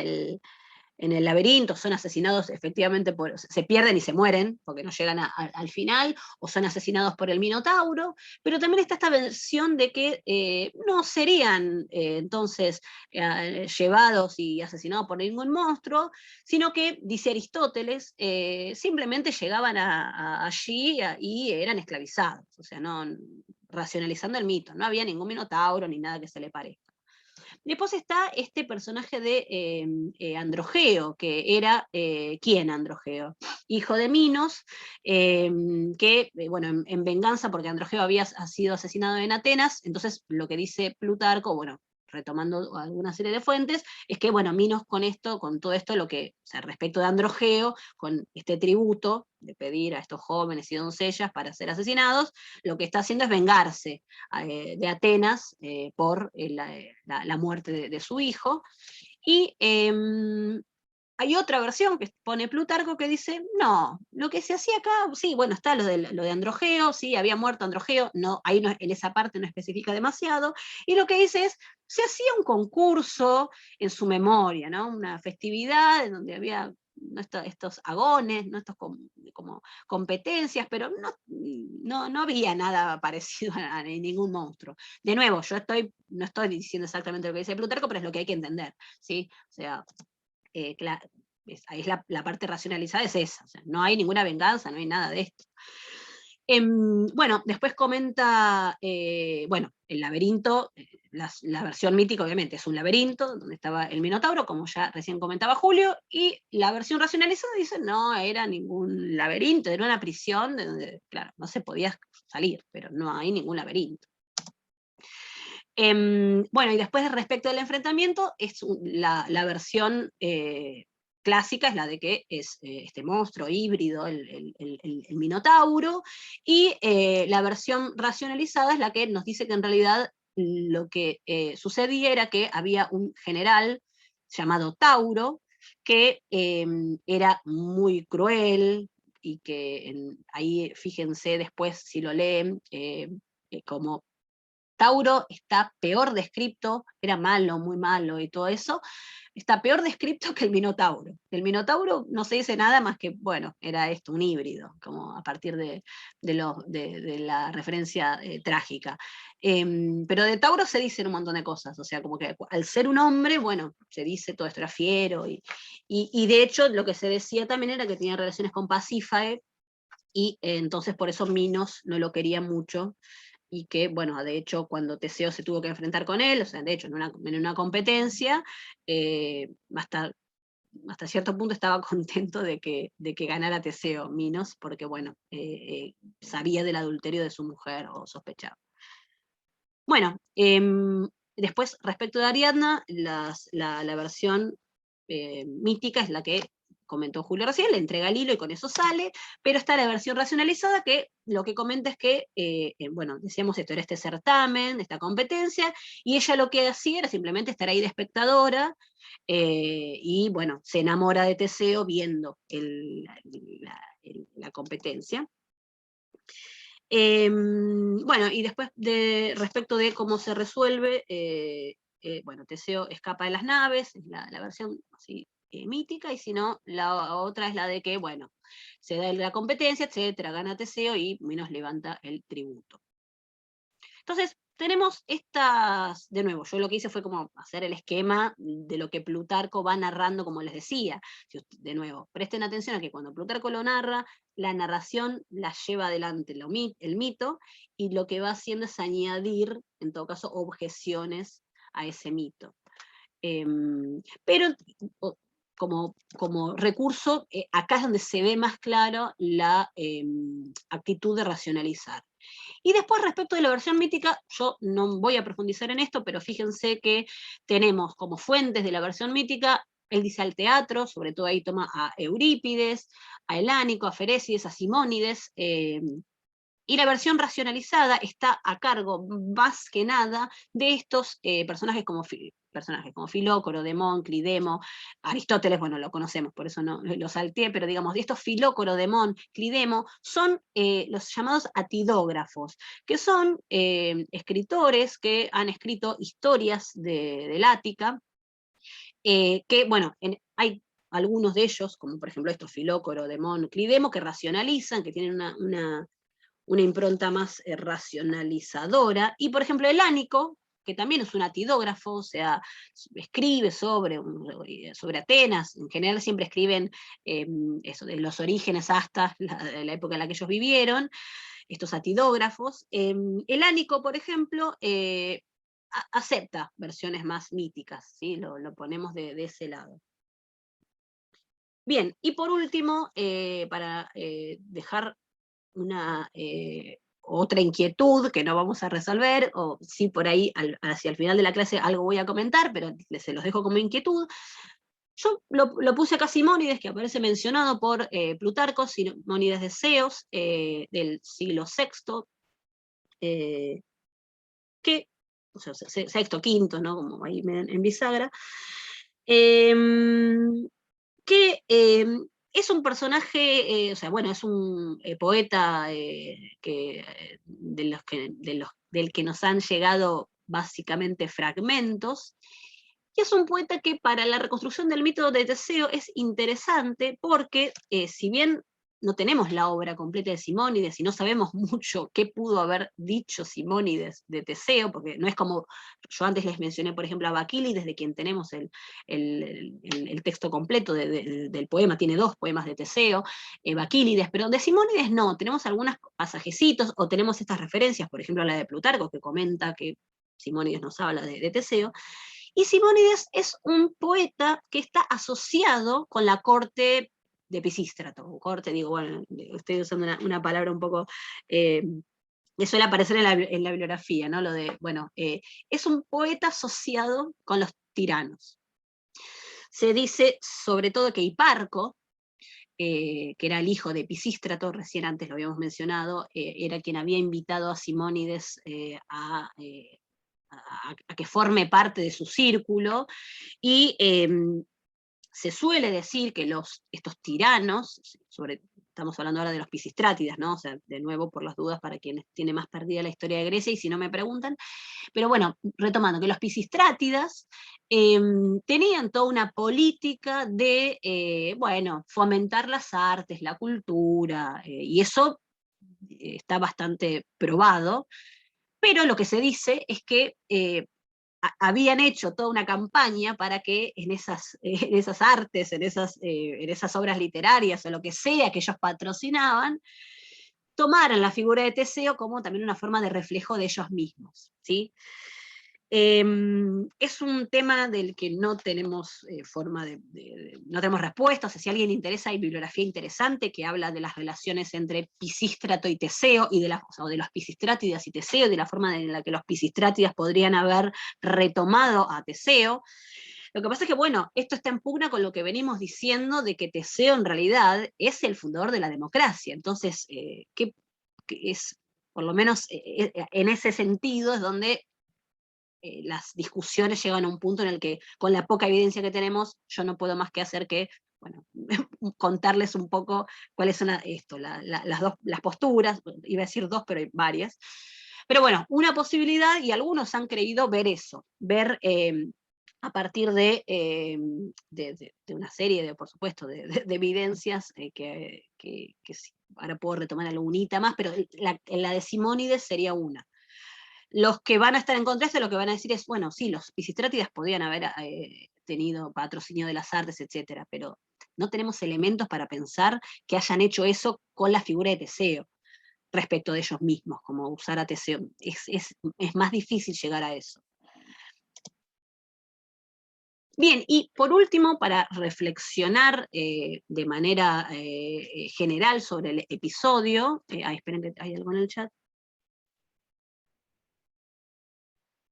el laberinto, son asesinados efectivamente, se pierden y se mueren, porque no llegan al final, o son asesinados por el Minotauro, pero también está esta versión de que no serían entonces llevados y asesinados por ningún monstruo, sino que, dice Aristóteles, simplemente llegaban allí y eran esclavizados, o sea, no, racionalizando el mito, no había ningún Minotauro ni nada que se le parezca. Después está este personaje de Androgeo, que era, ¿quién Androgeo? Hijo de Minos, que, bueno, en venganza, porque Androgeo había sido asesinado en Atenas, entonces lo que dice Plutarco, bueno, retomando alguna serie de fuentes, es que, bueno, Minos con todo esto, o sea, respecto de Androgeo, con este tributo de pedir a estos jóvenes y doncellas para ser asesinados, lo que está haciendo es vengarse de Atenas por la muerte de su hijo. Y hay otra versión que pone Plutarco que dice, no, lo que se hacía acá, sí, bueno, está lo de Androgeo, sí, había muerto Androgeo, no, ahí no, en esa parte no especifica demasiado, y lo que dice es, se hacía un concurso en su memoria, ¿no? Una festividad en donde había estos agones, ¿no? Estos como competencias, pero no había nada parecido a ningún monstruo. De nuevo, yo no estoy diciendo exactamente lo que dice Plutarco, pero es lo que hay que entender, ¿sí? O sea, claro, ahí es la parte racionalizada, es esa, o sea, no hay ninguna venganza, no hay nada de esto. Bueno, después comenta, bueno, el laberinto, la versión mítica obviamente es un laberinto, donde estaba el Minotauro, como ya recién comentaba Julio, y la versión racionalizada dice, no era ningún laberinto, era una prisión de donde, claro, no se podía salir, pero no hay ningún laberinto. Bueno, y después respecto del enfrentamiento, es la versión clásica, es la de que es este monstruo híbrido, el Minotauro, y la versión racionalizada es la que nos dice que en realidad lo que sucedía era que había un general llamado Tauro, que era muy cruel, y que ahí fíjense después si lo leen, como Tauro está peor descrito, era malo, muy malo y todo eso, está peor descrito que el Minotauro. El Minotauro no se dice nada más que, bueno, era esto, un híbrido, como a partir de la referencia trágica. Pero de Tauro se dicen un montón de cosas, o sea, como que al ser un hombre, bueno, se dice todo esto era fiero, y de hecho lo que se decía también era que tenía relaciones con Pasífae, y entonces por eso Minos no lo quería mucho, y que, bueno, de hecho, cuando Teseo se tuvo que enfrentar con él, o sea, de hecho, en una competencia, hasta cierto punto estaba contento de que ganara Teseo Minos, porque, bueno, sabía del adulterio de su mujer, o sospechaba. Bueno, después, respecto de Ariadna, la versión mítica es la que comentó Julio recién, le entrega el hilo y con eso sale, pero está la versión racionalizada que lo que comenta es que, bueno, decíamos esto, era este certamen, esta competencia, y ella lo que hacía era simplemente estar ahí de espectadora, y bueno, se enamora de Teseo viendo la competencia. Bueno, y después respecto de cómo se resuelve, bueno, Teseo escapa de las naves, es la versión así mítica, y si no, la otra es la de que, bueno, se da la competencia, etcétera, gana Teseo y Minos levanta el tributo. Entonces, tenemos estas, de nuevo, yo lo que hice fue como hacer el esquema de lo que Plutarco va narrando, como les decía. De nuevo, presten atención a que cuando Plutarco lo narra, la narración la lleva adelante el mito, y lo que va haciendo es añadir, en todo caso, objeciones a ese mito. Pero como recurso, acá es donde se ve más claro la actitud de racionalizar. Y después, respecto de la versión mítica, yo no voy a profundizar en esto, pero fíjense que tenemos como fuentes de la versión mítica, él dice al teatro, sobre todo ahí toma a Eurípides, a Helánico, a Ferécides, a Simónides, y la versión racionalizada está a cargo, más que nada, de estos personajes como Filócoro, Demón, Clidemo, Aristóteles, bueno, lo conocemos, por eso no lo salteé, pero digamos, de estos Filócoro, Demón, Clidemo, son los llamados atidógrafos, que son escritores que han escrito historias del Ática, que, bueno, hay algunos de ellos, como por ejemplo estos Filócoro, Demón, Clidemo, que racionalizan, que tienen una impronta más racionalizadora, y por ejemplo el Ánico, que también es un atidógrafo, o sea, escribe sobre Atenas, en general siempre escriben eso, de los orígenes hasta la época en la que ellos vivieron, estos atidógrafos. El Ánico, por ejemplo, acepta versiones más míticas, ¿sí? Lo ponemos de ese lado. Bien, y por último, para dejar una otra inquietud que no vamos a resolver, o sí por ahí hacia el final de la clase algo voy a comentar, pero se los dejo como inquietud. Yo lo puse acá Simónides, que aparece mencionado por Plutarco, Simónides de Ceos, del siglo VI, que, o sea, sexto, quinto, ¿no? Como ahí en bisagra, que es un personaje, o sea, bueno, es un poeta del que nos han llegado básicamente fragmentos, y es un poeta que para la reconstrucción del mito de Teseo es interesante porque, si bien no tenemos la obra completa de Simónides y no sabemos mucho qué pudo haber dicho Simónides de Teseo, porque no es como, yo antes les mencioné, por ejemplo, a Bakílides, de quien tenemos el texto completo del poema, tiene 2 poemas de Teseo, Bakílides, pero de Simónides no, tenemos algunos pasajecitos, o tenemos estas referencias, por ejemplo, la de Plutarco, que comenta que Simónides nos habla de Teseo, y Simónides es un poeta que está asociado con la corte de Pisístrato, corte, digo, bueno, estoy usando una palabra un poco que suele aparecer en la bibliografía, ¿no? Lo de, bueno, es un poeta asociado con los tiranos. Se dice sobre todo que Hiparco, que era el hijo de Pisístrato, recién antes lo habíamos mencionado, era quien había invitado a Simónides a que forme parte de su círculo, y se suele decir que estos tiranos, estamos hablando ahora de los Pisistrátidas, ¿no? O sea, de nuevo, por las dudas, para quienes tienen más perdida la historia de Grecia, y si no me preguntan, pero bueno, retomando, que los Pisistrátidas tenían toda una política de, bueno, fomentar las artes, la cultura, y eso está bastante probado, pero lo que se dice es que habían hecho toda una campaña para que en esas artes, en esas obras literarias o lo que sea que ellos patrocinaban, tomaran la figura de Teseo como también una forma de reflejo de ellos mismos, ¿sí? Es un tema del que no tenemos no tenemos respuesta. O sea, si a alguien le interesa, hay bibliografía interesante que habla de las relaciones entre Pisístrato y Teseo, o de los Pisistrátidas y Teseo, de la forma en la que los Pisistrátidas podrían haber retomado a Teseo. Lo que pasa es que, bueno, esto está en pugna con lo que venimos diciendo de que Teseo en realidad es el fundador de la democracia. Entonces, ¿qué es? Por lo menos en ese sentido es donde las discusiones llegan a un punto en el que, con la poca evidencia que tenemos, yo no puedo más que hacer que, bueno, contarles un poco cuáles son las posturas, iba a decir 2, pero hay varias. Pero bueno, una posibilidad, y algunos han creído ver eso, ver a partir de una serie, por supuesto, de evidencias que sí, ahora puedo retomar alguna más, pero la de Simónides sería una. Los que van a estar en contra de esto, lo que van a decir es, bueno, sí, los Pisistrátidas podían haber tenido patrocinio de las artes, etcétera, pero no tenemos elementos para pensar que hayan hecho eso con la figura de Teseo respecto de ellos mismos, como usar a Teseo. Es más difícil llegar a eso. Bien, y por último, para reflexionar de manera general sobre el episodio, esperen que hay algo en el chat.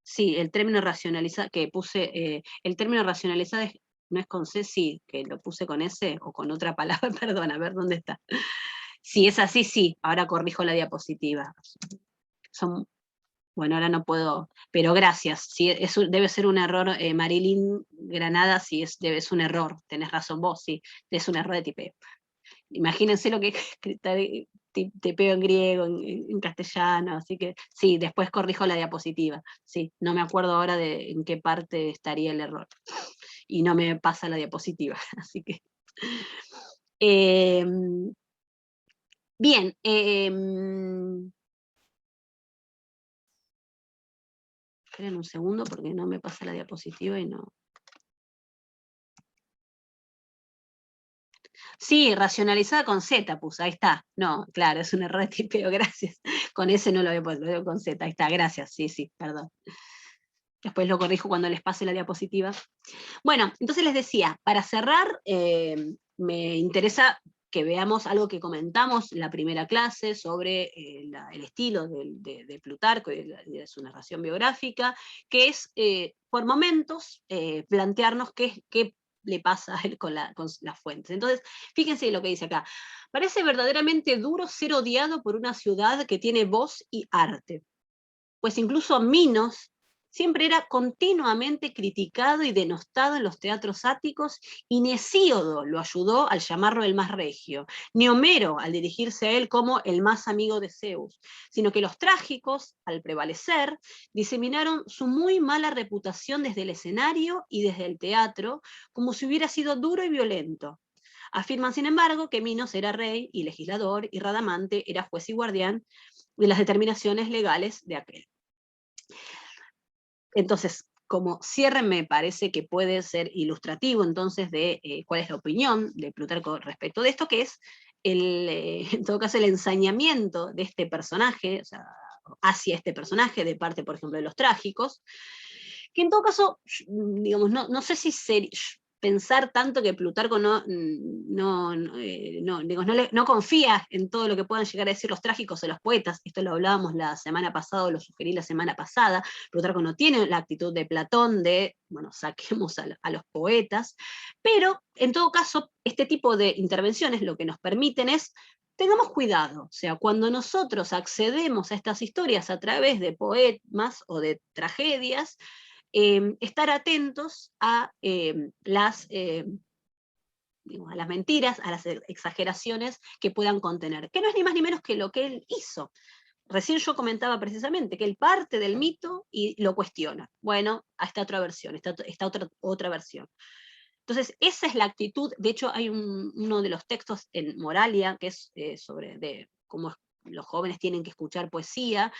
Sí, el término racionalizado, que puse, el término racionalizado no es con C, sí, que lo puse con S o con otra palabra, perdón, a ver dónde está. Si es así, sí, ahora corrijo la diapositiva. Bueno, ahora no puedo, pero gracias. Sí, debe ser un error, Marilyn Granada, sí, es un error, tenés razón vos, sí, es un error de tipeo. Imagínense lo que tipeo en griego, en castellano, así que sí, después corrijo la diapositiva. Sí, no me acuerdo ahora en qué parte estaría el error. y no me pasa la diapositiva, así que... bien, esperen un segundo porque no me pasa la diapositiva y no... Sí, racionalizada con Z puse, ahí está. No, claro, es un error de tipeo, gracias. Con ese no lo voy a poner, lo veo con Z, ahí está, gracias, sí, perdón. Después lo corrijo cuando les pase la diapositiva. Bueno, entonces les decía, para cerrar, me interesa que veamos algo que comentamos en la primera clase sobre el estilo de Plutarco y de su narración biográfica, que es, por momentos, plantearnos qué le pasa a él con las fuentes. Entonces, fíjense lo que dice acá. Parece verdaderamente duro ser odiado por una ciudad que tiene voz y arte, pues incluso Minos siempre era continuamente criticado y denostado en los teatros áticos, y ni Hesíodo lo ayudó al llamarlo el más regio, ni Homero al dirigirse a él como el más amigo de Zeus, sino que los trágicos, al prevalecer, diseminaron su muy mala reputación desde el escenario y desde el teatro, como si hubiera sido duro y violento. Afirman, sin embargo, que Minos era rey y legislador, y Radamante era juez y guardián de las determinaciones legales de aquel. Entonces, como cierre me parece que puede ser ilustrativo entonces de cuál es la opinión de Plutarco respecto de esto, que es, en todo caso, el ensañamiento de este personaje, o sea, hacia este personaje, de parte, por ejemplo, de los trágicos, que en todo caso, digamos, no sé si pensar tanto que Plutarco no confía en todo lo que puedan llegar a decir los trágicos o los poetas. Esto lo hablábamos la semana pasada, o lo sugerí la semana pasada. Plutarco no tiene la actitud de Platón de, bueno, saquemos a los poetas, pero en todo caso, este tipo de intervenciones lo que nos permiten es, tengamos cuidado, o sea, cuando nosotros accedemos a estas historias a través de poemas o de tragedias, estar atentos a las mentiras, a las exageraciones que puedan contener, que no es ni más ni menos que lo que él hizo. Recién yo comentaba precisamente que él parte del mito y lo cuestiona. Bueno, esta otra versión, esta otra versión. Entonces, esa es la actitud. De hecho, hay uno de los textos en Moralia, que es sobre cómo los jóvenes tienen que escuchar poesía,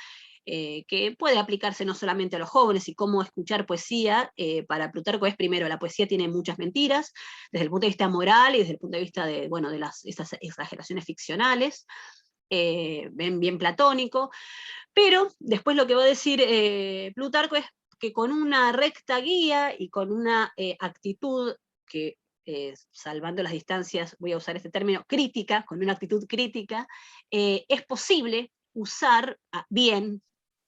que puede aplicarse no solamente a los jóvenes, y cómo escuchar poesía. Para Plutarco es, primero, la poesía tiene muchas mentiras, desde el punto de vista moral y desde el punto de vista de estas exageraciones ficcionales, bien platónico, pero después lo que va a decir Plutarco es que con una recta guía y con una actitud que, salvando las distancias, voy a usar este término, crítica, con una actitud crítica, es posible usar bien,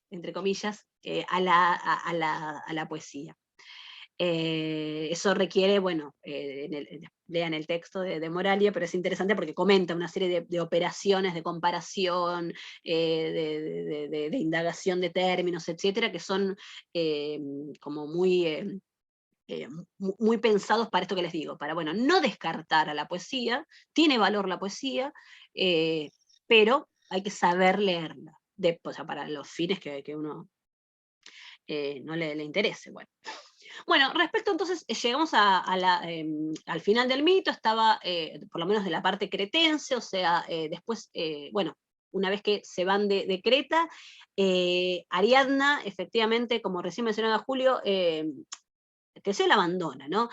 entre comillas, a la poesía. Eso requiere, bueno, lean el texto de Moralia, pero es interesante porque comenta una serie de operaciones de comparación, de indagación de términos, etcétera, que son como muy pensados para esto que les digo, para, bueno, no descartar a la poesía. Tiene valor la poesía, pero hay que saber leerla, o sea, para los fines que uno no le interese. Bueno, respecto entonces, llegamos al final del mito. Estaba, por lo menos de la parte cretense, o sea, después, bueno, una vez que se van de Creta, Ariadna, efectivamente, como recién mencionaba Julio, Teseo la abandona, ¿no?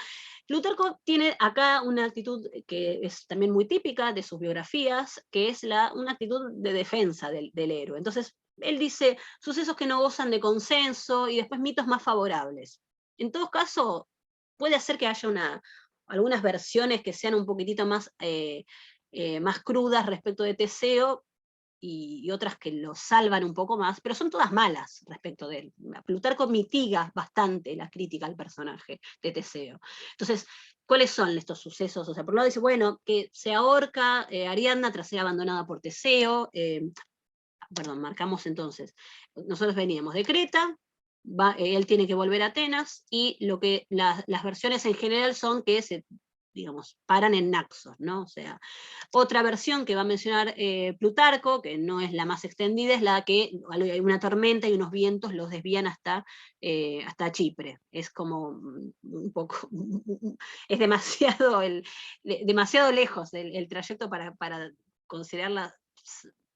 Plutarco tiene acá una actitud que es también muy típica de sus biografías, que es una actitud de defensa del héroe. Entonces, él dice, sucesos que no gozan de consenso, y después mitos más favorables. En todo caso, puede hacer que haya algunas versiones que sean un poquitito más crudas respecto de Teseo, y otras que lo salvan un poco más, pero son todas malas respecto de él. Plutarco mitiga bastante la crítica al personaje de Teseo. Entonces, ¿cuáles son estos sucesos? O sea, por un lado dice, bueno, que se ahorca Ariadna tras ser abandonada por Teseo. Perdón, marcamos entonces, nosotros veníamos de Creta, él tiene que volver a Atenas, y lo que las versiones en general son que se digamos, paran en Naxos, ¿no? O sea, otra versión que va a mencionar Plutarco, que no es la más extendida, es la que hay una tormenta y unos vientos los desvían hasta Chipre. Es como un poco, es demasiado, demasiado lejos el trayecto para considerarla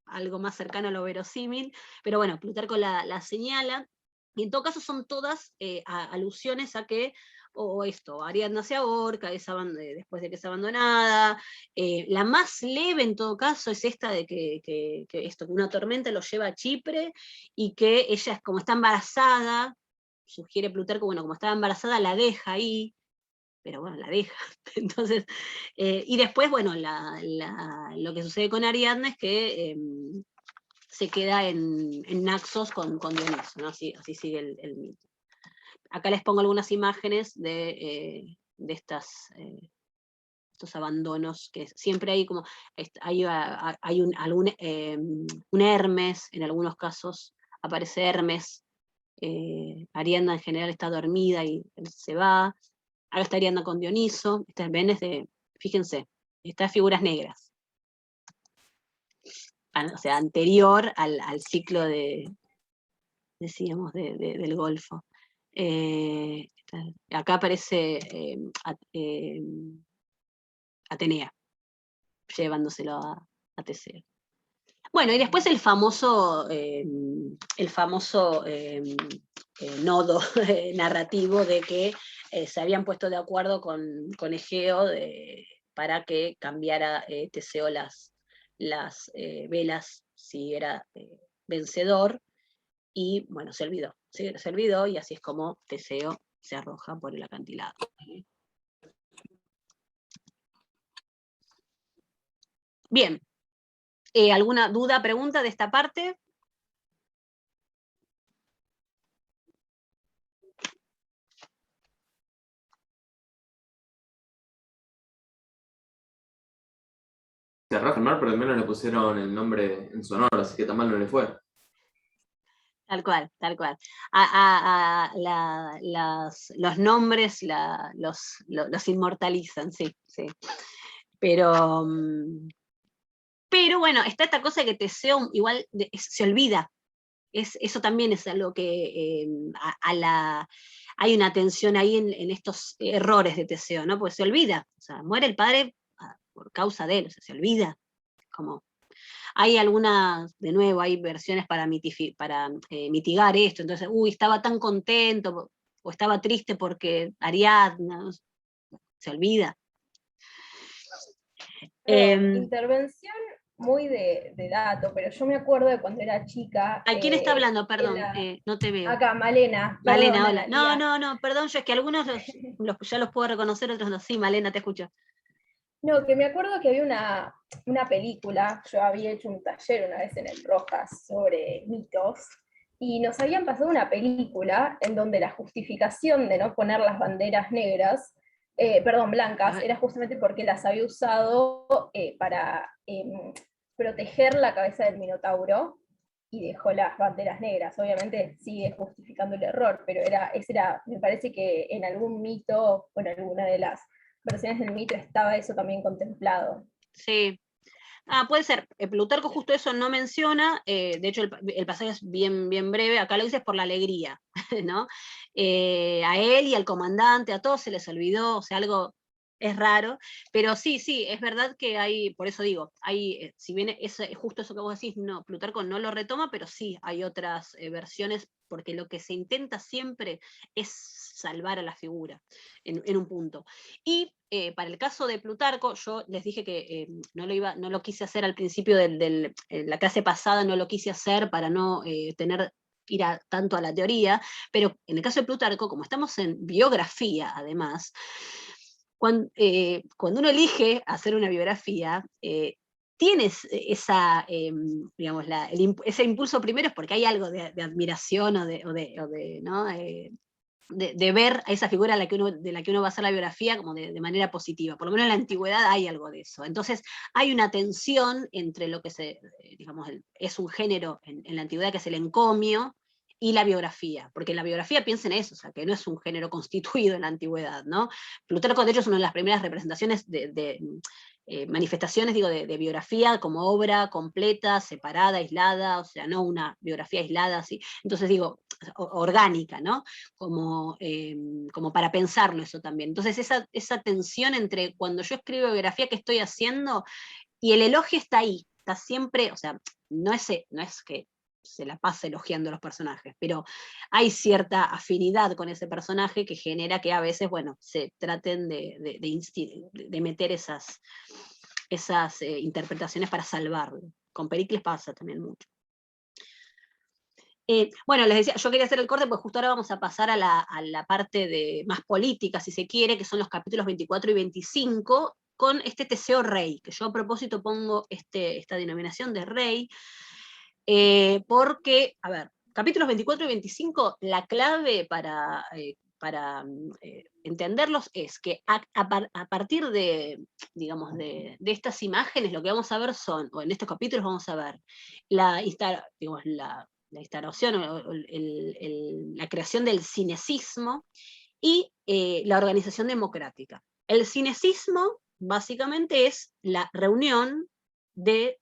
algo más cercano a lo verosímil, pero bueno, Plutarco la señala, y en todo caso son todas alusiones a que Ariadna se ahorca, después de que es abandonada. La más leve en todo caso es esta de que una tormenta lo lleva a Chipre, y que ella, como está embarazada, sugiere Plutarco, bueno, como estaba embarazada, la deja ahí, pero bueno, la deja. Entonces, y después, bueno, lo que sucede con Ariadna es que se queda en Naxos con Dioniso, ¿no? Así sigue el mito. Acá les pongo algunas imágenes de estos abandonos, que siempre hay como, hay un Hermes, en algunos casos aparece Hermes, Ariadna en general está dormida y se va, ahora está Ariadna con Dioniso, ven fíjense, estas figuras negras, o sea, anterior al ciclo decíamos, del Golfo. Acá aparece Atenea, llevándoselo a Teseo. Bueno, y después el famoso nodo narrativo de que se habían puesto de acuerdo con Egeo para que cambiara Teseo las velas si era vencedor, y bueno, se olvidó, y así es como Teseo se arroja por el acantilado. Bien, ¿alguna duda, pregunta de esta parte? Se arroja al mar, pero al menos le pusieron el nombre en su honor, así que tan mal no le fue. Tal cual, tal cual. Los nombres los inmortalizan, sí, sí. Pero bueno, está esta cosa que Teseo igual se olvida. Eso también es algo que hay una tensión ahí en estos errores de Teseo, ¿no? Porque se olvida, o sea, muere el padre por causa de él, o sea, se olvida. Como, hay algunas, de nuevo, hay versiones para mitigar esto, entonces, estaba tan contento, o estaba triste porque Ariadna, se olvida. Intervención muy de dato, pero yo me acuerdo de cuando era chica. ¿A quién está hablando? Perdón, no te veo. Acá, Malena. Malena, Perdón, hola. No, perdón, yo es que algunos ya los puedo reconocer, otros no. Sí, Malena, te escucho. No, que me acuerdo que había una película, yo había hecho un taller una vez en el Rojas sobre mitos, y nos habían pasado una película en donde la justificación de no poner las banderas negras, blancas, era justamente porque las había usado para proteger la cabeza del Minotauro, y dejó las banderas negras. Obviamente sigue justificando el error, pero me parece que en algún mito, o en alguna de las versiones del mito estaba eso también contemplado. Sí. Puede ser. Plutarco justo eso no menciona, de hecho el pasaje es bien, bien breve, acá lo dice por la alegría, ¿no? A él y al comandante, a todos se les olvidó, o sea, algo es raro, pero sí, es verdad que hay, por eso digo, si bien es justo eso que vos decís, no, Plutarco no lo retoma, pero sí hay otras versiones, porque lo que se intenta siempre es salvar a la figura en un punto. Y para el caso de Plutarco, yo les dije que no lo quise hacer al principio de la clase pasada, no lo quise hacer para no ir tanto a la teoría, pero en el caso de Plutarco, como estamos en biografía además, cuando uno elige hacer una biografía, tienes ese impulso primero es porque hay algo de admiración o ¿no? De ver a esa figura de la que uno va a hacer la biografía como de manera positiva. Por lo menos en la antigüedad hay algo de eso. Entonces hay una tensión entre lo que es un género en la antigüedad, que es el encomio, y la biografía, porque la biografía piensa en eso, o sea, que no es un género constituido en la antigüedad, ¿no? Plutarco, de hecho, es una de las primeras representaciones manifestaciones, digo, de biografía como obra completa, separada, aislada, o sea, no una biografía aislada, ¿sí? Entonces digo, orgánica, ¿no? Como para pensarlo eso también. Entonces esa tensión entre cuando yo escribo biografía, ¿qué estoy haciendo? Y el elogio está ahí, está siempre, o sea, no es que se la pasa elogiando a los personajes, pero hay cierta afinidad con ese personaje que genera que a veces, bueno, se traten de meter esas interpretaciones para salvarlo. Con Pericles pasa también mucho. Bueno, les decía, yo quería hacer el corte porque justo ahora vamos a pasar a la parte más política, si se quiere, que son los capítulos 24 y 25, con este Teseo rey, que yo a propósito pongo esta denominación de rey, porque, a ver, capítulos 24 y 25, la clave para entenderlos es que a partir digamos, de estas imágenes, lo que vamos a ver son, o en estos capítulos vamos a ver, la instauración, la creación del cinecismo y la organización democrática. El cinecismo, básicamente, es la reunión de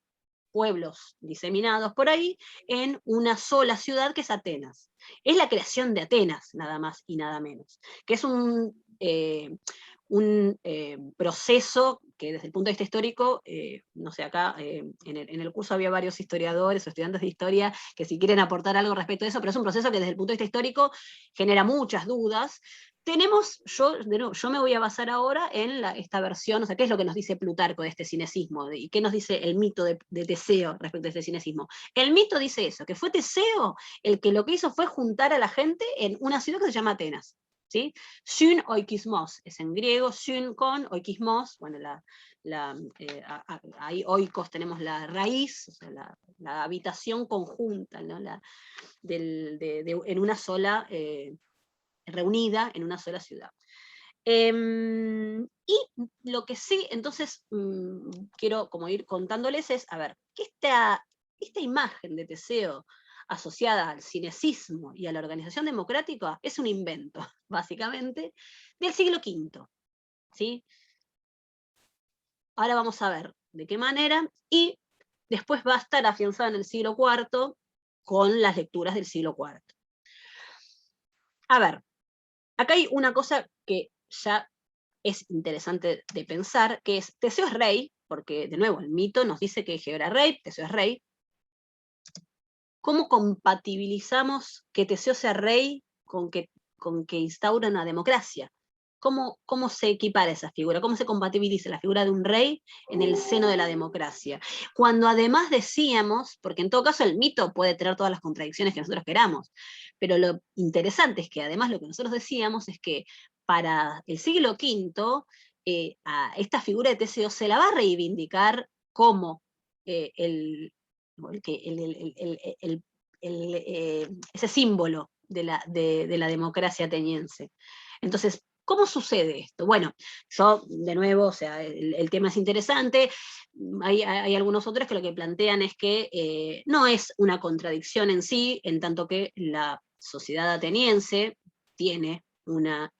pueblos diseminados por ahí en una sola ciudad que es Atenas. Es la creación de Atenas, nada más y nada menos, que es un proceso que desde el punto de vista histórico, no sé, acá en el curso había varios historiadores o estudiantes de historia que si quieren aportar algo respecto a eso, pero es un proceso que desde el punto de vista histórico genera muchas dudas. Tenemos, yo me voy a basar ahora en esta versión, o sea, ¿qué es lo que nos dice Plutarco de este cinecismo? ¿Y qué nos dice el mito de Teseo respecto a este cinecismo? El mito dice eso, que fue Teseo el que lo que hizo fue juntar a la gente en una ciudad que se llama Atenas. ¿Sí? Syn oikismos, es en griego, syn con oikismos, bueno, ahí oikos tenemos la raíz, o sea, la habitación conjunta, ¿no? En una sola, reunida en una sola ciudad. Y lo que sí, entonces, quiero como ir contándoles es, a ver, que esta imagen de Teseo asociada al cinecismo y a la organización democrática es un invento, básicamente, del siglo V. ¿Sí? Ahora vamos a ver de qué manera, y después va a estar afianzada en el siglo IV con las lecturas del siglo IV. A ver, acá hay una cosa que ya es interesante de pensar, que es, Teseo es rey, porque de nuevo el mito nos dice que Egeo era rey, Teseo es rey. ¿Cómo compatibilizamos que Teseo sea rey con que instaura una democracia? ¿Cómo se equipara esa figura? ¿Cómo se compatibiliza la figura de un rey en el seno de la democracia? Cuando además decíamos, porque en todo caso el mito puede tener todas las contradicciones que nosotros queramos, pero lo interesante es que además lo que nosotros decíamos es que para el siglo V, a esta figura de Teseo se la va a reivindicar como ese símbolo de la democracia ateniense. Entonces, ¿cómo sucede esto? Bueno, yo, de nuevo, o sea, el tema es interesante, hay algunos otros que lo que plantean es que no es una contradicción en sí, en tanto que la sociedad ateniense tiene una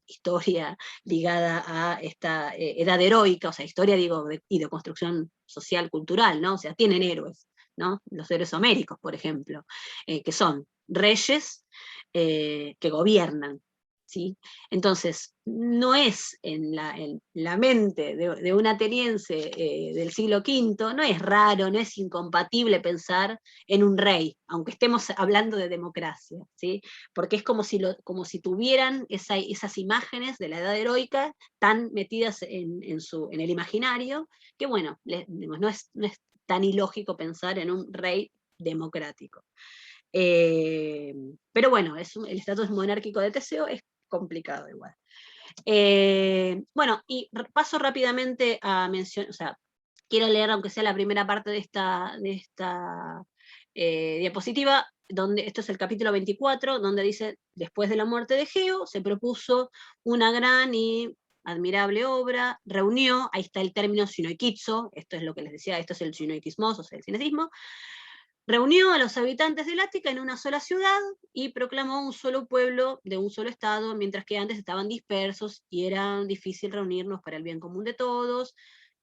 historia ligada a esta edad heroica, o sea, historia, digo, y de construcción social, cultural, ¿no? O sea, tienen héroes, ¿no? Los héroes homéricos, por ejemplo, que son reyes que gobiernan, ¿sí? Entonces, no es en la mente de un ateniense del siglo V, no es raro, no es incompatible pensar en un rey, aunque estemos hablando de democracia, ¿sí? Porque es como si tuvieran esas imágenes de la edad heroica tan metidas en el imaginario, que bueno, no es tan ilógico pensar en un rey democrático. Pero bueno, el estatus monárquico de Teseo es complicado igual. Bueno, y paso rápidamente a mencionar, o sea, quiero leer aunque sea la primera parte de esta diapositiva, donde esto es el capítulo 24, donde dice, después de la muerte de Egeo, se propuso una gran y admirable obra, reunió, ahí está el término synoikitzo, esto es lo que les decía, esto es el synoikismos, o sea, el cinecismo, Reunió a los habitantes del Ática en una sola ciudad y proclamó un solo pueblo de un solo estado, mientras que antes estaban dispersos y era difícil reunirnos para el bien común de todos,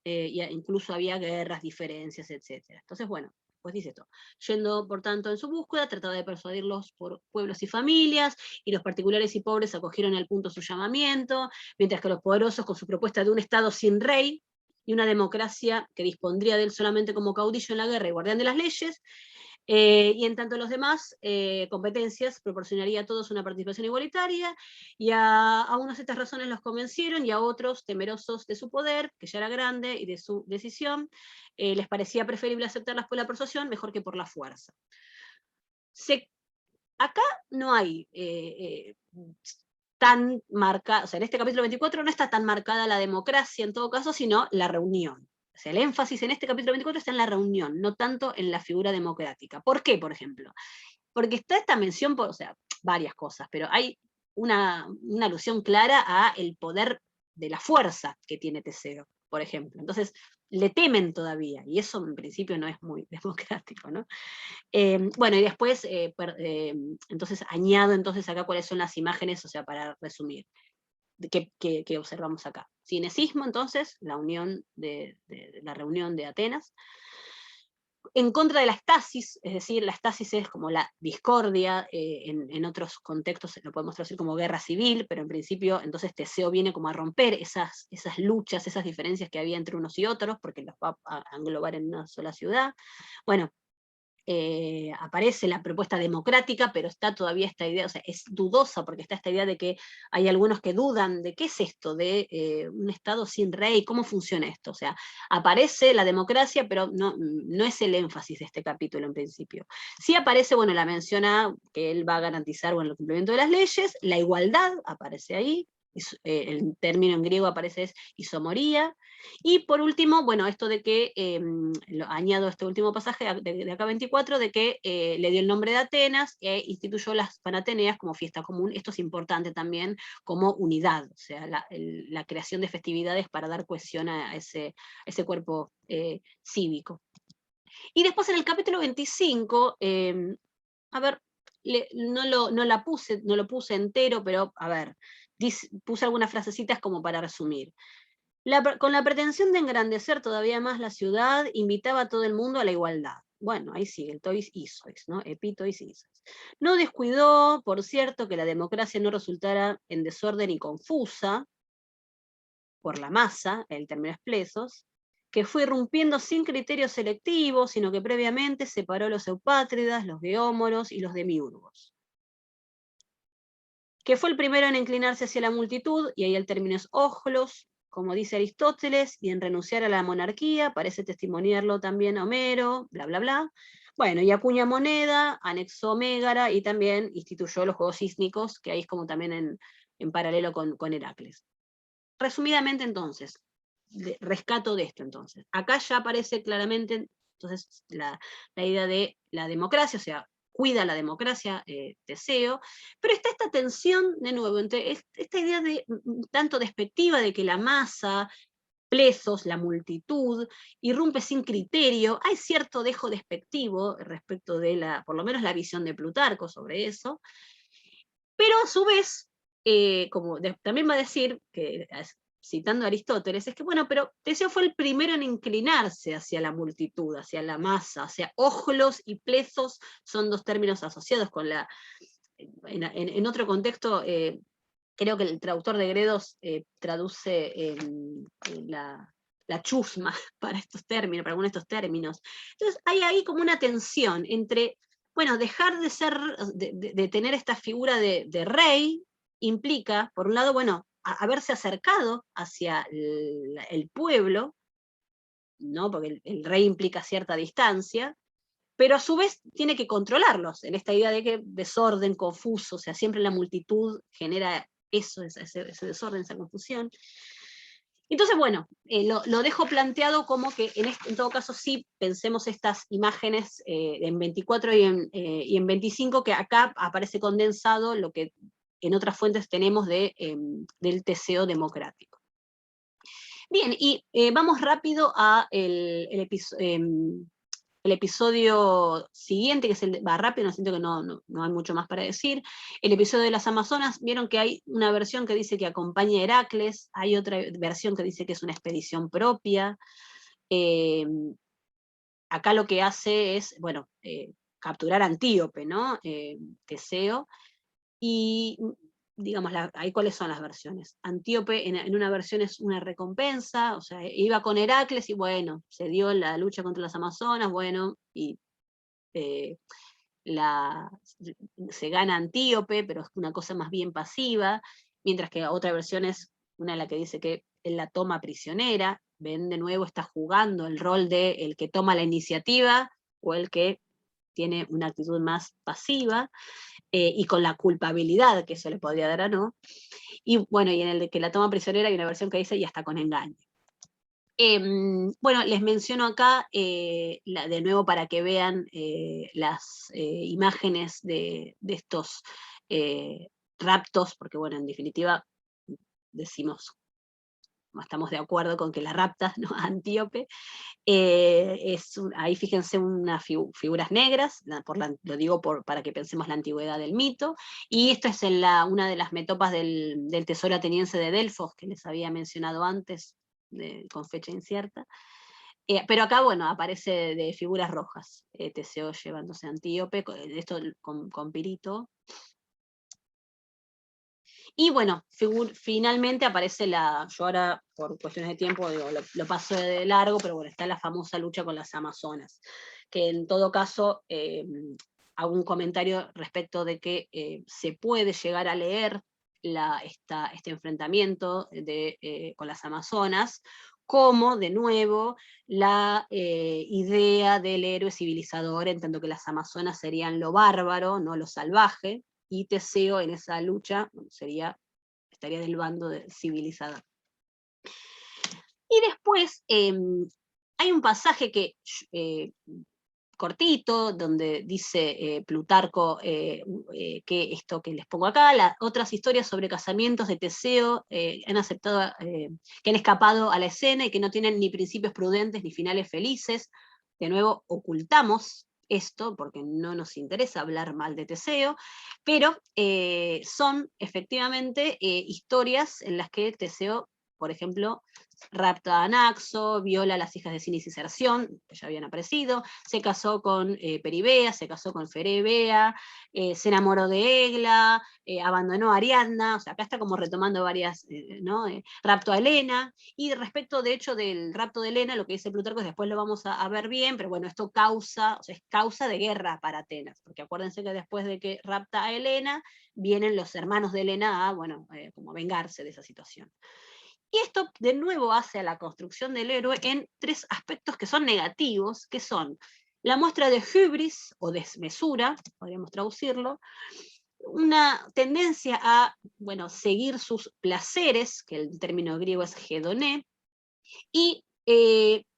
y incluso había guerras, diferencias, etc. Entonces, bueno, pues dice esto. Yendo, por tanto, en su búsqueda, trataba de persuadirlos por pueblos y familias, y los particulares y pobres acogieron al punto su llamamiento, mientras que los poderosos, con su propuesta de un Estado sin rey, y una democracia que dispondría de él solamente como caudillo en la guerra y guardián de las leyes, y en tanto los demás competencias proporcionaría a todos una participación igualitaria, y a unos estas razones los convencieron, y a otros, temerosos de su poder, que ya era grande, y de su decisión, les parecía preferible aceptarlas por la persuasión mejor que por la fuerza. Acá no hay tan marcada, o sea, en este capítulo 24 no está tan marcada la democracia en todo caso, sino la reunión. O sea, el énfasis en este capítulo 24 está en la reunión, no tanto en la figura democrática. ¿Por qué, por ejemplo? Porque está esta mención, o sea, varias cosas, pero hay una alusión clara a el poder de la fuerza que tiene Teseo, por ejemplo. Entonces, le temen todavía, y eso en principio no es muy democrático, ¿no? Bueno, y después, entonces añado entonces acá cuáles son las imágenes, o sea, para resumir, que observamos acá. Cinecismo, entonces, la reunión de Atenas, en contra de la estasis, es decir, la estasis es como la discordia, en otros contextos lo podemos traducir como guerra civil, pero en principio entonces Teseo viene como a romper esas luchas, esas diferencias que había entre unos y otros, porque los va a englobar en una sola ciudad. Bueno, aparece la propuesta democrática, pero está todavía esta idea, o sea, es dudosa porque está esta idea de que hay algunos que dudan de qué es esto de un Estado sin rey, cómo funciona esto. O sea, aparece la democracia, pero no es el énfasis de este capítulo en principio. Sí aparece, bueno, la menciona que él va a garantizar, bueno, el cumplimiento de las leyes, la igualdad aparece ahí, el término en griego aparece es isomoría, y por último, bueno, esto de que, añado este último pasaje de acá 24, de que le dio el nombre de Atenas e instituyó las Panateneas como fiesta común. Esto es importante también como unidad, o sea, la creación de festividades para dar cohesión a ese cuerpo cívico. Y después en el capítulo 25, a ver, no lo puse entero, pero a ver, puse algunas frasecitas como para resumir. Con la pretensión de engrandecer todavía más la ciudad, invitaba a todo el mundo a la igualdad. Bueno, ahí sigue, el tois isois, ¿no? Epitois isois. No descuidó, por cierto, que la democracia no resultara en desorden y confusa por la masa, el término esplesos, que fue irrumpiendo sin criterio selectivo, sino que previamente separó los eupátridas, los geómoros y los demiurgos. Que fue el primero en inclinarse hacia la multitud, y ahí el término es ojlos, como dice Aristóteles, y en renunciar a la monarquía, parece testimoniarlo también Homero, bla, bla, bla. Bueno, y acuña moneda, anexó Mégara, y también instituyó los juegos sísmicos, que ahí es como también en paralelo con Heracles. Resumidamente, entonces, rescato de esto, entonces. Acá ya aparece claramente, entonces, la idea de la democracia, o sea, cuida la democracia, Teseo, pero está esta tensión, de nuevo, entre esta idea de tanto despectiva de que la masa, plesos, la multitud, irrumpe sin criterio. Hay cierto dejo despectivo respecto de por lo menos la visión de Plutarco sobre eso, pero a su vez, como también va a decir, que citando a Aristóteles, es que bueno, pero Teseo fue el primero en inclinarse hacia la multitud, hacia la masa, hacia ojlos y plesos son dos términos asociados con en otro contexto, creo que el traductor de Gredos traduce la chusma para estos términos, para algunos de estos términos. Entonces hay ahí como una tensión entre, bueno, dejar de tener esta figura de rey implica, por un lado, bueno, haberse acercado hacia el pueblo, ¿no? Porque el rey implica cierta distancia, pero a su vez tiene que controlarlos, en esta idea de que desorden, confuso, o sea, siempre la multitud genera eso, ese desorden, esa confusión. Entonces, bueno, lo dejo planteado como que en todo caso sí pensemos estas imágenes en 24 y en 25, que acá aparece condensado lo que en otras fuentes tenemos del Teseo democrático. Bien, y vamos rápido a el episodio siguiente, que es el va rápido, no siento que no hay mucho más para decir. El episodio de las Amazonas, vieron que hay una versión que dice que acompaña a Heracles, hay otra versión que dice que es una expedición propia. Acá lo que hace es, bueno, capturar a Antíope, ¿no? Teseo, y digamos, ahí cuáles son las versiones. Antíope en una versión es una recompensa, o sea, iba con Heracles y bueno, se dio la lucha contra las Amazonas, bueno, y se gana Antíope, pero es una cosa más bien pasiva, mientras que otra versión es una en la que dice que él la toma prisionera. Ven, de nuevo está jugando el rol de el que toma la iniciativa o el que tiene una actitud más pasiva, y con la culpabilidad que eso le podría dar a no. Y bueno, y en el de que la toma prisionera hay una versión que dice y hasta con engaño. Bueno, les menciono acá, de nuevo para que vean las imágenes de estos raptos, porque bueno, en definitiva decimos, estamos de acuerdo con que la rapta, ¿no? Antíope. Ahí fíjense unas figuras negras, lo digo para que pensemos la antigüedad del mito, y esto es una de las metopas del tesoro ateniense de Delfos, que les había mencionado antes, con fecha incierta. Pero acá, bueno, aparece de figuras rojas, Teseo llevándose a Antíope, esto con Pirito. Y bueno, finalmente aparece yo ahora, por cuestiones de tiempo, digo, lo paso de largo, pero bueno, está la famosa lucha con las Amazonas, que en todo caso, hago un comentario respecto de que se puede llegar a leer este enfrentamiento con las Amazonas como, de nuevo, la idea del héroe civilizador, en tanto que las Amazonas serían lo bárbaro, no lo salvaje, y Teseo en esa lucha estaría del bando civilizador. Y después hay un pasaje que cortito, donde dice Plutarco que esto que les pongo acá, otras historias sobre casamientos de Teseo han aceptado, que han escapado a la escena y que no tienen ni principios prudentes ni finales felices. De nuevo, ocultamos esto, porque no nos interesa hablar mal de Teseo, pero son efectivamente historias en las que Teseo, por ejemplo, rapta a Anaxo, viola a las hijas de Cinis y Cerción, que ya habían aparecido, se casó con Peribea, se casó con Ferebea, se enamoró de Egla, abandonó a Ariadna, o sea, acá está como retomando varias, ¿no? Raptó a Helena, y respecto de hecho del rapto de Helena, lo que dice Plutarco, después lo vamos a ver bien, pero bueno, esto es causa de guerra para Atenas, porque acuérdense que después de que rapta a Helena, vienen los hermanos de Helena a, bueno, como vengarse de esa situación. Y esto de nuevo hace a la construcción del héroe en tres aspectos que son negativos, que son la muestra de hubris o desmesura, podríamos traducirlo, una tendencia a, bueno, seguir sus placeres, que el término griego es hedoné, y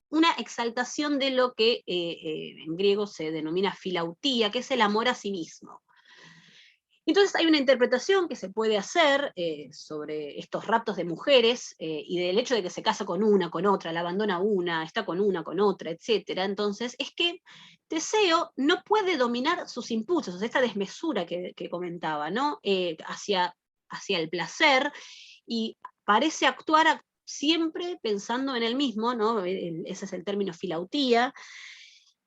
una exaltación de lo que en griego se denomina filautía, que es el amor a sí mismo. Entonces hay una interpretación que se puede hacer sobre estos raptos de mujeres y del hecho de que se casa con una, con otra, la abandona una, está con una, con otra, etc. Entonces es que Teseo no puede dominar sus impulsos, o sea, esta desmesura que comentaba, ¿no? hacia el placer, y parece actuar siempre pensando en él mismo, ¿no? Ese es el término filautía,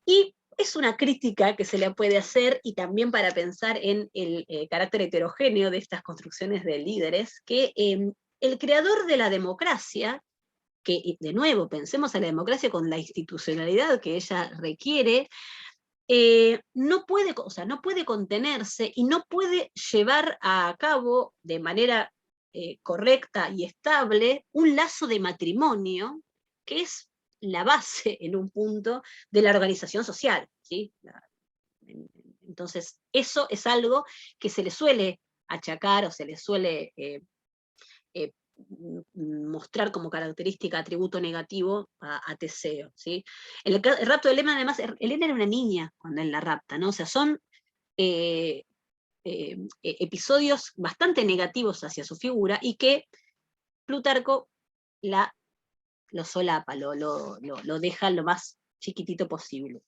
y es una crítica que se le puede hacer, y también para pensar en el carácter heterogéneo de estas construcciones de líderes, que el creador de la democracia, que de nuevo pensemos en la democracia con la institucionalidad que ella requiere, no puede contenerse y no puede llevar a cabo de manera correcta y estable un lazo de matrimonio, que es la base en un punto de la organización social, ¿sí? Entonces, eso es algo que se le suele achacar o se le suele mostrar como característica, atributo negativo a Teseo, ¿sí? El rapto de Helena, además, Helena era una niña cuando él la rapta, ¿no? O sea, son episodios bastante negativos hacia su figura, y que Plutarco lo solapa, lo deja lo más chiquitito posible.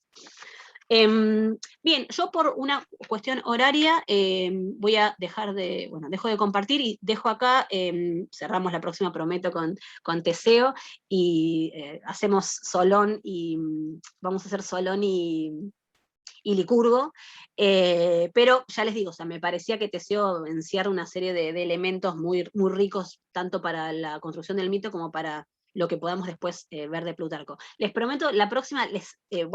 Bien, yo por una cuestión horaria voy a dejar de, dejo de compartir y dejo acá, cerramos la próxima, prometo, con Teseo, y hacemos Solón y, vamos a hacer Solón y Licurgo, pero ya les digo, o sea, me parecía que Teseo encierra una serie de elementos muy, muy ricos, tanto para la construcción del mito como para lo que podamos después ver de Plutarco. Les prometo, la próxima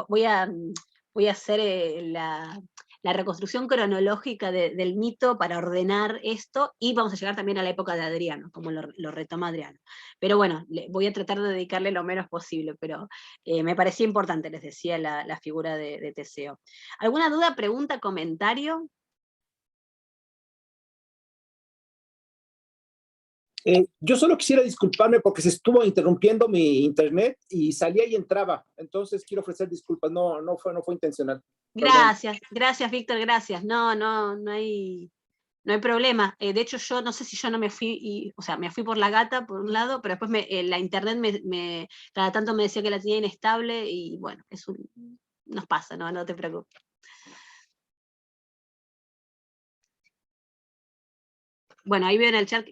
voy a hacer la reconstrucción cronológica del mito para ordenar esto, y vamos a llegar también a la época de Adriano, como lo retoma Adriano. Pero bueno, voy a tratar de dedicarle lo menos posible, pero me parecía importante, les decía, la figura de Teseo. ¿Alguna duda, pregunta, comentario? Yo solo quisiera disculparme porque se estuvo interrumpiendo mi internet y salía y entraba. Entonces quiero ofrecer disculpas. No fue intencional. Gracias, gracias, Víctor, gracias. No hay problema. De hecho, yo no sé si yo no me fui, o sea, me fui por la gata, por un lado, pero después la internet cada tanto me decía que la tenía inestable, y bueno, nos pasa, no te preocupes. Bueno, ahí veo en el chat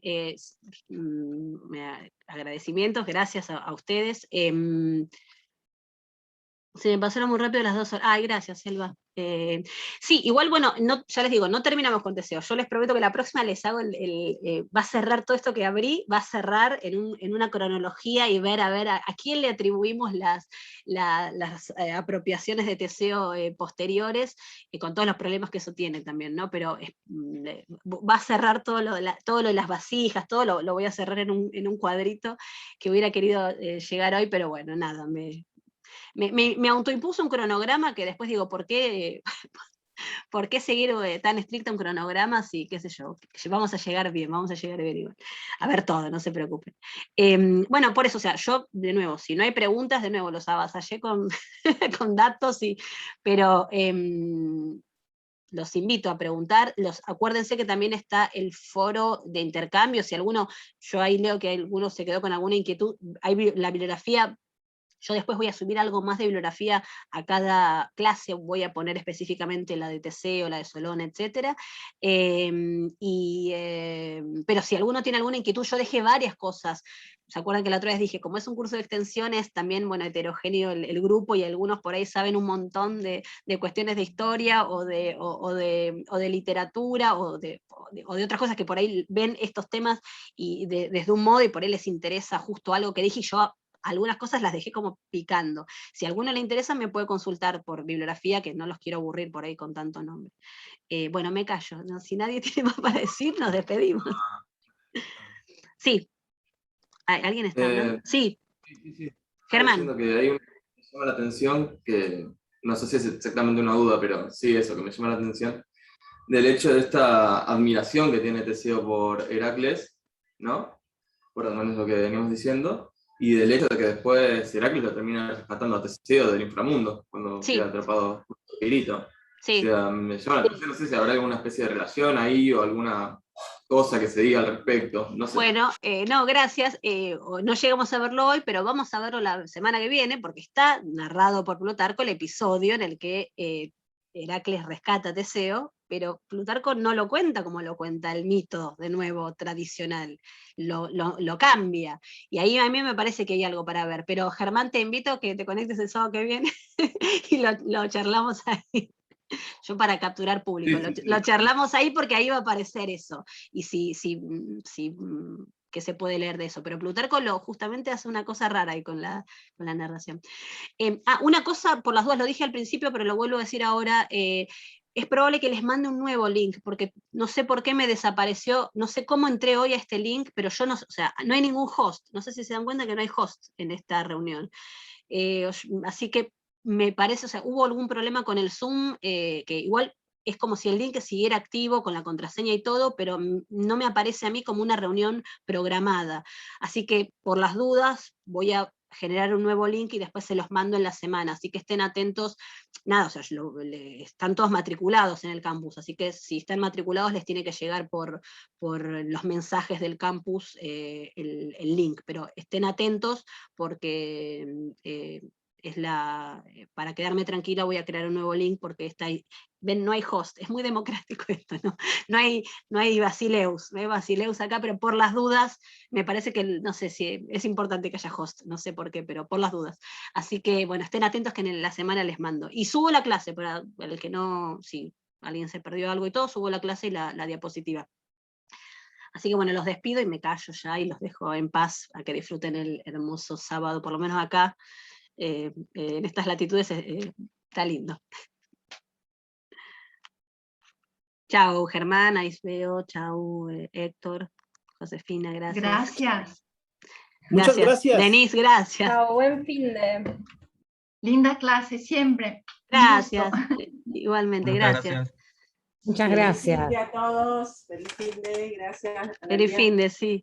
agradecimientos, gracias a ustedes. Se me pasaron muy rápido las 2 horas. Ay, gracias, Selva. Sí, igual, bueno, ya les digo, no terminamos con Teseo. Yo les prometo que la próxima les hago va a cerrar todo esto que abrí, va a cerrar en una cronología y ver a quién le atribuimos las apropiaciones de Teseo posteriores, con todos los problemas que eso tiene también, ¿no? Pero va a cerrar todo lo de las vasijas, todo lo voy a cerrar en un cuadrito que hubiera querido llegar hoy, pero bueno, nada, me autoimpuso un cronograma que después digo, ¿por qué seguir tan estricto un cronograma si, qué sé yo, vamos a llegar bien igual. A ver todo, no se preocupen. Bueno, por eso, o sea, yo, de nuevo, si no hay preguntas, de nuevo, los avasallé con, con datos, pero los invito a preguntar. Acuérdense que también está el foro de intercambio, si alguno, yo ahí leo que alguno se quedó con alguna inquietud, hay la bibliografía. Yo después voy a subir algo más de bibliografía a cada clase, voy a poner específicamente la de Teseo, la de Solón, etc. Pero si alguno tiene alguna inquietud, yo dejé varias cosas. ¿Se acuerdan que la otra vez dije, como es un curso de extensiones, también, bueno, heterogéneo el grupo, y algunos por ahí saben un montón de cuestiones de historia o de literatura o de otras cosas que por ahí ven estos temas y desde un modo, y por ahí les interesa justo algo que dije, y yo algunas cosas las dejé como picando. Si a alguno le interesa, me puede consultar por bibliografía, que no los quiero aburrir por ahí con tanto nombre. Bueno, me callo, ¿no? Si nadie tiene más para decir, nos despedimos. Sí. ¿Alguien está hablando? Sí. Germán. Diciendo que hay una que me llama la atención, que no sé si es exactamente una duda, pero sí, eso, que me llama la atención, del hecho de esta admiración que tiene Teseo por Heracles, ¿no? Por lo menos lo que veníamos diciendo, y del hecho de que después Heracles lo termina rescatando a Teseo del inframundo, cuando queda atrapado por el Pirito. Sí. O sea, me llama la atención, no sé si habrá alguna especie de relación ahí, o alguna cosa que se diga al respecto, no sé. Bueno, no, gracias, no llegamos a verlo hoy, pero vamos a verlo la semana que viene, porque está narrado por Plutarco el episodio en el que Heracles rescata a Teseo, pero Plutarco no lo cuenta como lo cuenta el mito, de nuevo, tradicional, lo cambia, y ahí a mí me parece que hay algo para ver, pero Germán, te invito a que te conectes el sábado que viene y lo charlamos ahí. Yo para capturar público, lo charlamos ahí porque ahí va a aparecer eso, y que se puede leer de eso, pero Plutarco justamente hace una cosa rara ahí con la narración. Una cosa, por las dudas, lo dije al principio, pero lo vuelvo a decir ahora, es probable que les mande un nuevo link, porque no sé por qué me desapareció, no sé cómo entré hoy a este link, pero yo no, o sea, no hay ningún host, no sé si se dan cuenta que no hay host en esta reunión. Así que me parece, o sea, hubo algún problema con el Zoom, que igual es como si el link siguiera activo con la contraseña y todo, pero no me aparece a mí como una reunión programada. Así que, por las dudas, voy a generar un nuevo link y después se los mando en la semana, así que estén atentos. Nada, o sea, están todos matriculados en el campus, así que si están matriculados les tiene que llegar por los mensajes del campus el link, pero estén atentos porque para quedarme tranquila voy a crear un nuevo link porque ven, no hay host, es muy democrático esto, ¿no? No hay Basileus acá, pero por las dudas, me parece que, no sé si es importante que haya host, no sé por qué, pero por las dudas. Así que, bueno, estén atentos que en la semana les mando. Y subo la clase, para el que no, si alguien se perdió algo y todo, subo la clase y la diapositiva. Así que bueno, los despido y me callo ya y los dejo en paz a que disfruten el hermoso sábado, por lo menos acá, en estas latitudes está lindo. Chao, Germán, ahí veo. Chao, Héctor, Josefina, gracias. Gracias. Muchas gracias. Denise, gracias. Chao, buen fin de... Linda clase siempre. Gracias. Igualmente, gracias. Muchas gracias. Feliz fin de a todos. Feliz fin de, gracias. Feliz fin de, sí.